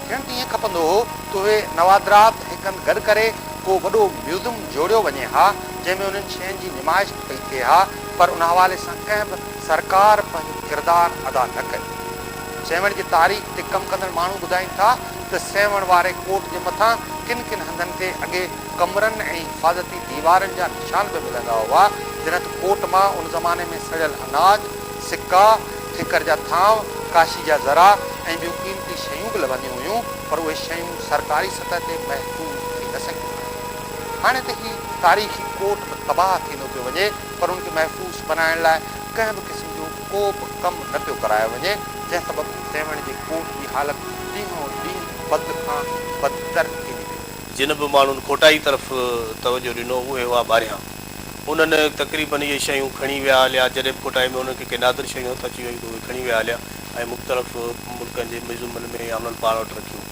थियण त ईअं खपंदो हो त उहे नवादरात हिकु हंधि गॾु करे को वॾो म्यूज़ियम जोड़ियो वञे हा, जंहिंमें उन्हनि शयुनि जी निमाइश पई थिए हा, पर उन हवाले सां कंहिं बि सरकार पंहिंजो किरदारु अदा न कयो। सेवण जी तारीख़ ते कमु कंदड़ माण्हू ॿुधाइनि था त सेवण वारे कोट जे मथां किन किन हंधनि ते अॻे कमरनि ऐं हिफ़ाज़ती दीवारनि जा निशान बि मिलंदा हुआ, जिन ते कोट मां उन ज़माने में सड़ियल अनाज, सिक्का, ठिकर जा थांव, काशी जा ज़रा ऐं ॿियूं क़ीमती शयूं बि लभंदियूं हुयूं, पर उहे शयूं सरकारी सतह ते महफ़ूज़ थी न सघियूं। हाणे त ही तारीख़ी कोट तबाह थींदो पियो वञे, पर उनखे महफ़ूज़ बनाइण लाइ कंहिं बि क़िस्म जो को बि कमु न पियो करायो वञे, जंहिं सबबु सेवण जे कोट जी हालत ॾींहों ॾींहुं बद खां बदतर थींदी वई। जिन बि माण्हुनि खोटाई तरफ़ तवजो ॾिनो उहे हुआ ॿारियां। उन्हनि तक़रीबन इहे शयूं खणी विया हलिया, जॾहिं बि खोटाई में उन्हनि खे के नादिर शयूं हथ अची वियूं त उहे खणी विया हलिया ऐं मुख़्तलिफ़ मुल्कनि जे म्यूज़ियमनि में या उन्हनि पाण वटि रखियूं।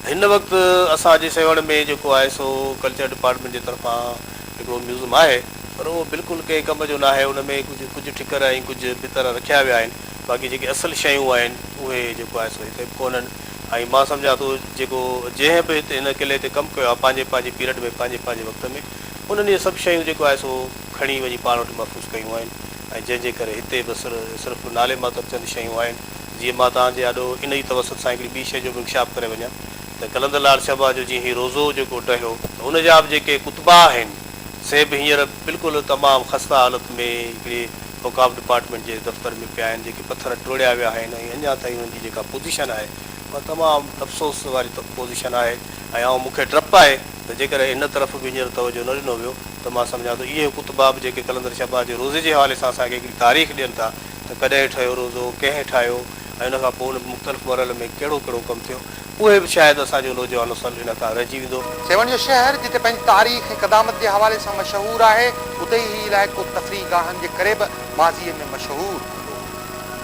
हिन वक़्तु असांजे सेवण में जेको आहे सो कल्चर डिपार्टमेंट जे तरफ़ां हिकिड़ो म्यूज़ियम आहे, पर उहो बिल्कुलु कंहिं कम जो न आहे। उन में कुझु ठिकर ऐं कुझु पितर रखिया विया आहिनि, बाक़ी जेके असुलु शयूं आहिनि उहे जेको आहे सो हिते बि कोन्हनि। ऐं मां सम्झां थो जेको जंहिं बि हिते हिन किले ते कमु कयो आहे पंहिंजे पीरियड में, पंहिंजे वक़्त में, उन्हनि इहे सभु शयूं जेको आहे सो खणी वञी पाण वटि महफ़ूज़ कयूं आहिनि। ऐं जंहिंजे करे हिते बि सिर्फ़ु नाले मात्र चंद शयूं आहिनि। जीअं मां तव्हांजे ॾाढो इन ई तवसत सां हिकिड़ी ॿी शइ जो बि इंकशाफ़ करे वञा त कलंदर लाल शहबाज जो जीअं हीउ रोज़ो जेको डहियो, उनजा बि जेके कुतबा आहिनि से बि हींअर बिल्कुलु तमामु ख़स्ता हालत में हिकिड़े औक़ाफ़ डिपार्टमेंट जे दफ़्तर में पिया आहिनि, जेके पथर टोड़िया विया आहिनि ऐं अञा ताईं हुननि जी जेका पोज़ीशन आहे उहा तमामु अफ़सोस वारी पोज़ीशन आहे। ऐं मूंखे डपु आहे त जेकर इन तरफ़ बि हींअर तवजो न ॾिनो वियो त मां सम्झां थो इहे कुतबा बि जेके कलंदर शहबाज जे रोज़े जे हवाले सां असांखे हिकिड़ी तारीख़ ॾियनि था त कॾहिं ठहियो रोज़ो, कंहिं ठाहियो ऐं उनखां पोइ उन मुख़्तलिफ़ मरहल में कहिड़ो कहिड़ो कमु थियो, उहे बि शायदि असांजो नौजवान नसल इन खां रहिजी वेंदो। सेवण जो शहर जिते पंहिंजी तारीख़ ऐं क़दामत जे हवाले सां मशहूरु आहे, उते ई इलाइक़ो तफ़रीह गाहनि जे करे बि माज़ीअ में मशहूरु हूंदो।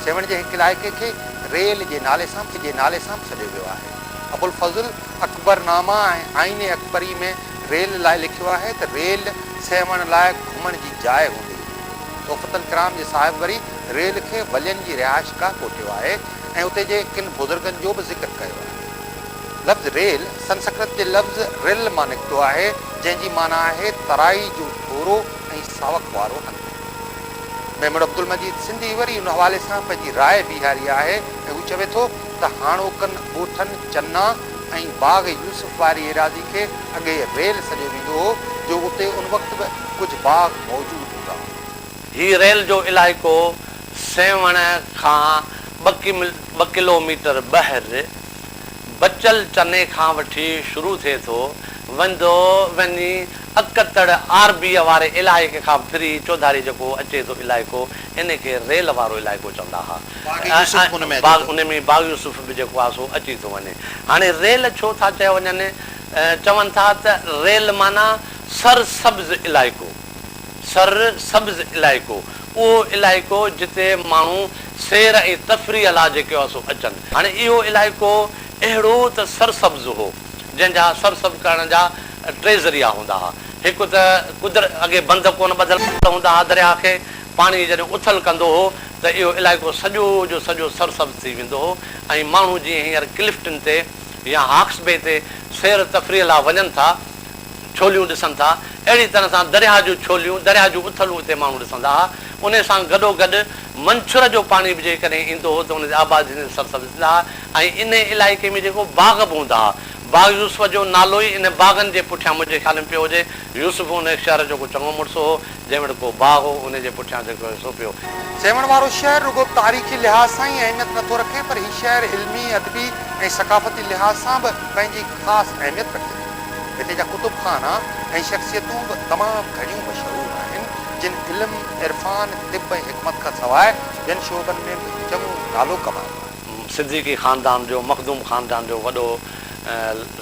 सेवण जे हिकु इलाइक़े खे रेल जे नाले सां सॼो वियो आहे। अबुल फज़ल अकबरनामा ऐं आईन अकबरी में रेल लाइ लिखियो आहे त रेल सेवण लाइ घुमण जी जाइ हूंदी। तोहफ़तल किराम जे साहिब वरी रेल खे वलियनि जी रिहाइशगाह कोठियो आहे ऐं उते जे किन बुज़ुर्गनि जो बि ज़िक्र कयो आहे। लफ़्ज़ रेल संस्कृत जे लफ़्ज़ रिल मां निकितो आहे, जंहिंजी माना आहे तराई जो थोरो ऐं सावक वारो हंधु। महमूद अब्दुल मजीद सिंधी वरी उन हवाले सां पंहिंजी राय बीहारी आहे ऐं हू चवे थो त हाणोकनि ॻोठनि चन्ना ऐं बाग़ यूसुफ वारी एराज़ी खे अॻे रेल सॼो वेंदो हो, जो उते उन वक़्तु बि कुझु बाग़ मौजूदु हूंदा। हीउ रेल जो इलाइक़ो सेवण खां 2 किलोमीटर ॿाहिरि बचल चने खां वठी शुरू थिए थो, वेंदो वञी अकतड़ आरबीअ वारे इलाइक़े खां फिरी चौधारी जेको अचे थो इलाइक़ो, इन खे रेल वारो इलाइक़ो चवंदा हुआ। उन में बाग़ यूसुफ बि जेको आहे सो अची थो वञे। हाणे रेल छो था चयो वञनि, चवनि था त रेल माना सरसब्ज़ इलाइक़ो, उहो इलाइक़ो जिते माण्हू सैर ऐं तफ़रीह लाइ जेके आहे सो अचनि। हाणे इहो इलाइक़ो अहिड़ो त सरसब्ज़ हो, जंहिंजा सरसब्ज़ करण जा 3 ज़रिया हूंदा हुआ। हिकु त अॻे बंद कोन ॿधल हूंदा हुआ, दरिया खे पाणी जॾहिं उथल कंदो हो त इहो इलाइक़ो सॼो जो सॼो सरसब्ज़ थी वेंदो हो ऐं माण्हू जीअं हींअर क्लिफ्टन ते या हॉक्स बे ते सैर तफ़रीह लाइ वञनि था, छोलियूं ॾिसनि था, अहिड़ी तरह सां दरिया जूं छोलियूं, दरिया जूं उथलूं हिते माण्हू ॾिसंदा हुआ। उन सां गॾोगॾु मंछर जो पाणी बि जेकॾहिं ईंदो हो त उनजी आबादी सरसब्ज़ थींदा हुआ। ऐं इन इलाइक़े में जेको बाग़ बि हूंदा हुआ, बाग़ यूसुफ जो नालो ई इन बाग़नि जे पुठियां मुंहिंजे ख़्याल में पियो हुजे। यूसुफ उन शहर जो को चङो मुड़ुसु हो, जंहिं वटि को बाग़ हो, उन जे पुठियां जेको सो पियो। सेवण वारो शहर रुगो तारीख़ी लिहाज़ सां ई अहमियत नथो रखे, पर हीउ शहर इल्मी, अदबी ऐं सक़ाफ़ती लिहाज़ सां बि पंहिंजी ख़ासि अहमियत रखे। हिते जा कुतुब खाना ऐं शख़्सियतूं बि तमामु घणियूं मशहूरु आहिनि, जिन इल्म, इरफ़ान, तिब ऐं हिकमत खां सवाइ ॿियनि शोबनि में बि चङो नालो कमायो आहे। सिद्दीक़ी ख़ानदान जो, मखदूम ख़ानदान जो वॾो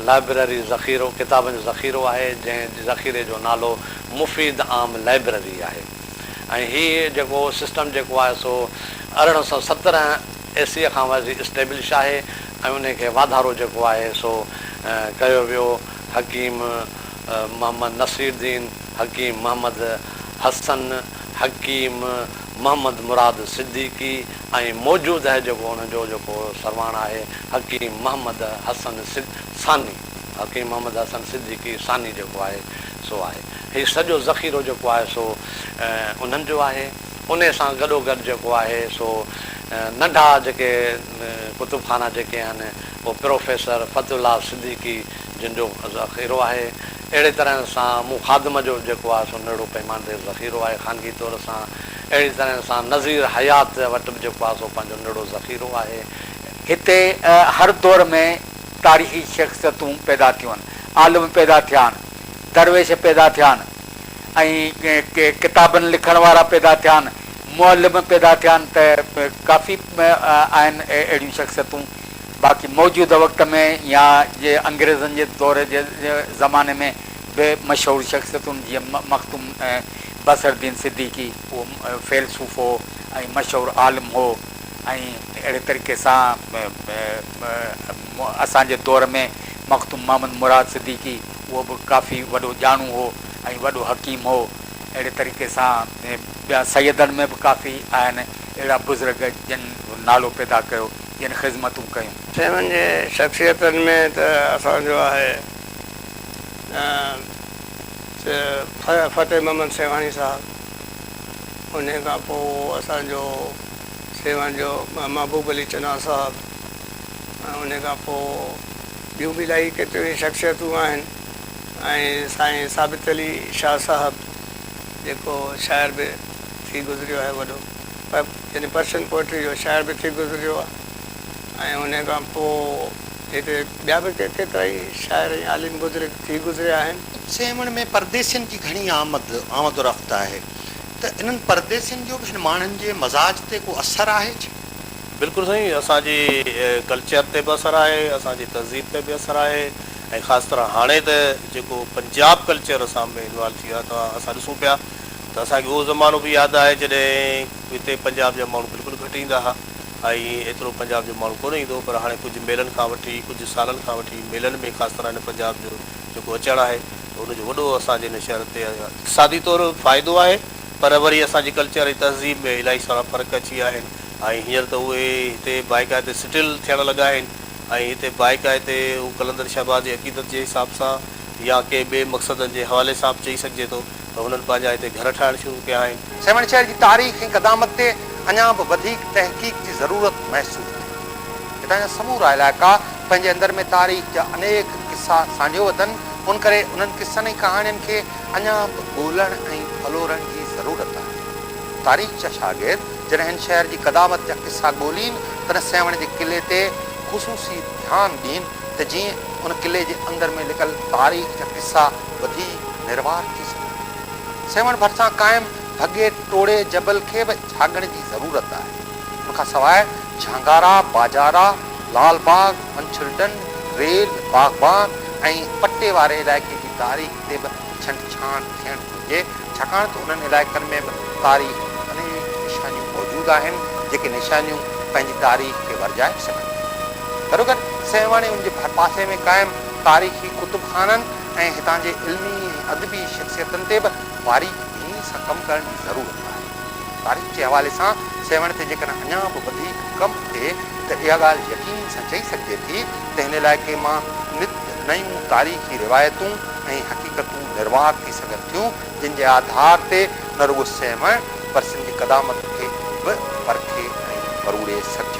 लाइब्रेरी ज़ख़ीरो, किताबनि जो ज़ख़ीरो आहे, जंहिं ज़ख़ीरे जो नालो मुफ़ीद आम लाइब्रेरी आहे। ऐं हीअ जेको सिस्टम जेको आहे सो 1817 ईस्वीअ खां वठी इस्टेब्लिश आहे ऐं उनखे वाधारो जेको आहे सो कयो वियो हकीम मोहम्मद नसीरुद्दीन, हकीम मोहम्मद हसन, हकीम मोहम्मद मुराद सिद्दीकी ऐं मौजूदु आहे जेको हुनजो जेको सरवाणा आहे हकीम मोहम्मद हसन सानी, हकीम मोहम्मद हसन सिद्दीकी सानी जेको आहे सो आहे। हीउ सॼो ज़ख़ीरो जेको आहे सो उन्हनि जो आहे। उन सां गॾोगॾु जेको आहे सो नंढा जेके कुतुबखाना जेके आहिनि उहो प्रोफेसर फतुल्ला सिद्दीकी जिन जो ज़ख़ीरो आहे। अहिड़े तरह सां मूं ख़ादम जो जेको आहे सो नंढो पैमाने ते ज़ख़ीरो आहे ख़ानगी तौर सां। अहिड़ी तरह सां नज़ीर हयात वटि बि जेको आहे सो पंहिंजो नंढो ज़ख़ीरो आहे। हिते हर दौर में तारीख़ी शख़्सियतूं पैदा थियूं आहिनि, आलिम पैदा थिया आहिनि, दरवेश पैदा थिया आहिनि ऐं किताबनि लिखण वारा पैदा थिया आहिनि, मुअल्लिम पैदा थिया आहिनि। त काफ़ी आहिनि अहिड़ियूं शख़्सियतूं। बाक़ी मौजूदा वक़्त में या जे अंग्रेज़नि जे दौर जे ज़माने में बि मशहूरु शख़्सियतुनि जीअं मख़्तूम बसरुद्दीन सिद्दीकी, उहो फ़ैलसूफ़ हो ऐं मशहूरु आलिम हो। ऐं अहिड़े तरीक़े सां असांजे दौर में मख़्तूम मोहम्मद मुराद सिद्दीकी, उहो बि काफ़ी वॾो ॼाणू हो ऐं वॾो हकीम हो। अहिड़े तरीक़े सां ॿिया सैदनि में बि काफ़ी आहिनि अहिड़ा बुज़ुर्ग जिन नालो पैदा कयो, जिन ख़िदमतूं कयूं। सेवन जे शख़्सियतनि में त असांजो आहे फ़तेह मोहम्मद सेवाणी साहिबु, उन खां पोइ असांजो सेवन जो महबूब अली चना साहिबु, उन खां पोइ ॿियूं बि इलाही केतिरियूं शख़्सियतूं आहिनि। ऐं साईं साबित अली शाह साहिबु जेको शाइर बि थी गुज़रियो आहे, वॾो यानी पर्शियन पोइट्री जो शाइर बि थी गुज़रियो आहे। ऐं उन खां पोइ हिते ॿिया बि केतिरा ई शाइर ऐं आलिम थी गुज़रिया आहिनि। सेवण में परदेसियुनि जी घणी आमद रफ़्त आहे, त इन्हनि परदेसियुनि जो बि माण्हुनि जे मज़ाज ते को असरु आहे? बिल्कुलु साईं, असांजी कल्चर ते बि असरु आहे, असांजी तहज़ीब ते बि असरु आहे। ऐं ख़ासि तरह हाणे त जेको पंजाब कल्चर असां में इन्वॉल्व थी वियो आहे, त असां ॾिसूं पिया त असांखे उहो ज़मानो बि यादि आहे जॾहिं हिते पंजाब जा माण्हू बिल्कुलु घटि ईंदा हुआ ऐं एतिरो पंजाब जो माण्हू कोन ईंदो। पर हाणे कुझु मेलनि खां वठी कुझु सालनि खां वठी मेलनि में ख़ासि तरह हिन पंजाब जो जेको अचणु आहे उनजो वॾो असांजे हिन शहर ते इक़्तिसादी तौरु फ़ाइदो आहे। पर वरी असांजी कल्चर ऐं तहज़ीब में इलाही सारा फ़र्क़ु अची विया आहिनि। ऐं हींअर त उहे हिते बाक़ाइदे सेटल थियणु लॻा आहिनि ऐं हिते बाक़ाइदे हू कलंदर शहबाज़ जी अक़ीदत जे हिसाब सां या के ॿिए मक़सदनि जे हवाले सां बि चई सघिजे थो त हुननि पंहिंजा हिते घर ठाहिणु शुरू कया आहिनि। सेवण शहर जी तारीख़ ऐं क़दामत ते अञा बि वधीक तहक़ीक़ जी ज़रूरत महसूसु थिए। हितां जा समूरा इलाइक़ा पंहिंजे अंदरि में तारीख़ जा अनेक किसा सांझो वठनि, उन करे उन्हनि किसनि ऐं कहाणियुनि खे अञा बि ॻोल्हण ऐं फलोरण जी ज़रूरत आहे। तारीख़ जा शागिर्द जॾहिं हिन शहर जी क़दामत जा किसा ॻोल्हीनि तॾहिं सेवण जे क़िले ते ख़ुसूसी ध्यानु ॾीनि त जीअं उन क़िले जे अंदरि में लिकल तारीख़ जा किसा वधीक निर्वार थी सघनि। सेवण भरिसां क़ाइमु भॻे टोड़े जबल खे बि झागण जी ज़रूरत आहे। उनखां सवाइ झांगारा, बाजारा, लालबाग, मंछुलडन, रेल, बागबान ऐं पटे वारे इलाइक़े जी तारीख़ ते बि छंछाण थियणु घुरिजे, छाकाणि त उन्हनि इलाइक़नि में बि तारीख़ अनेक निशानियूं मौजूदु आहिनि जेके निशानियूं पंहिंजी तारीख़ खे वरजाए सघनि। गॾोगॾु सेवाणी उनजे पासे में क़ाइमु तारीख़ी कुतुबखाननि ऐं हितां जे इल्मी ऐं अदबी शख़्सियतुनि ते बि बारीकी सां कमु करण जी ज़रूरत आहे। तारीख़ जे हवाले सां सेवण ते जेकॾहिं अञा बि वधीक कमु थिए त इहा ॻाल्हि यकीन सां चई सघिजे थी त हिन इलाइक़े मां नित नयूं तारीख़ी रिवायतूं ऐं हक़ीक़तूं निर्वाह थी सघनि थियूं, जिन जे आधार ते न रुॻो सेवण पर सिंधी क़दामत खे बि परखे ऐं वरूड़े सघिजे।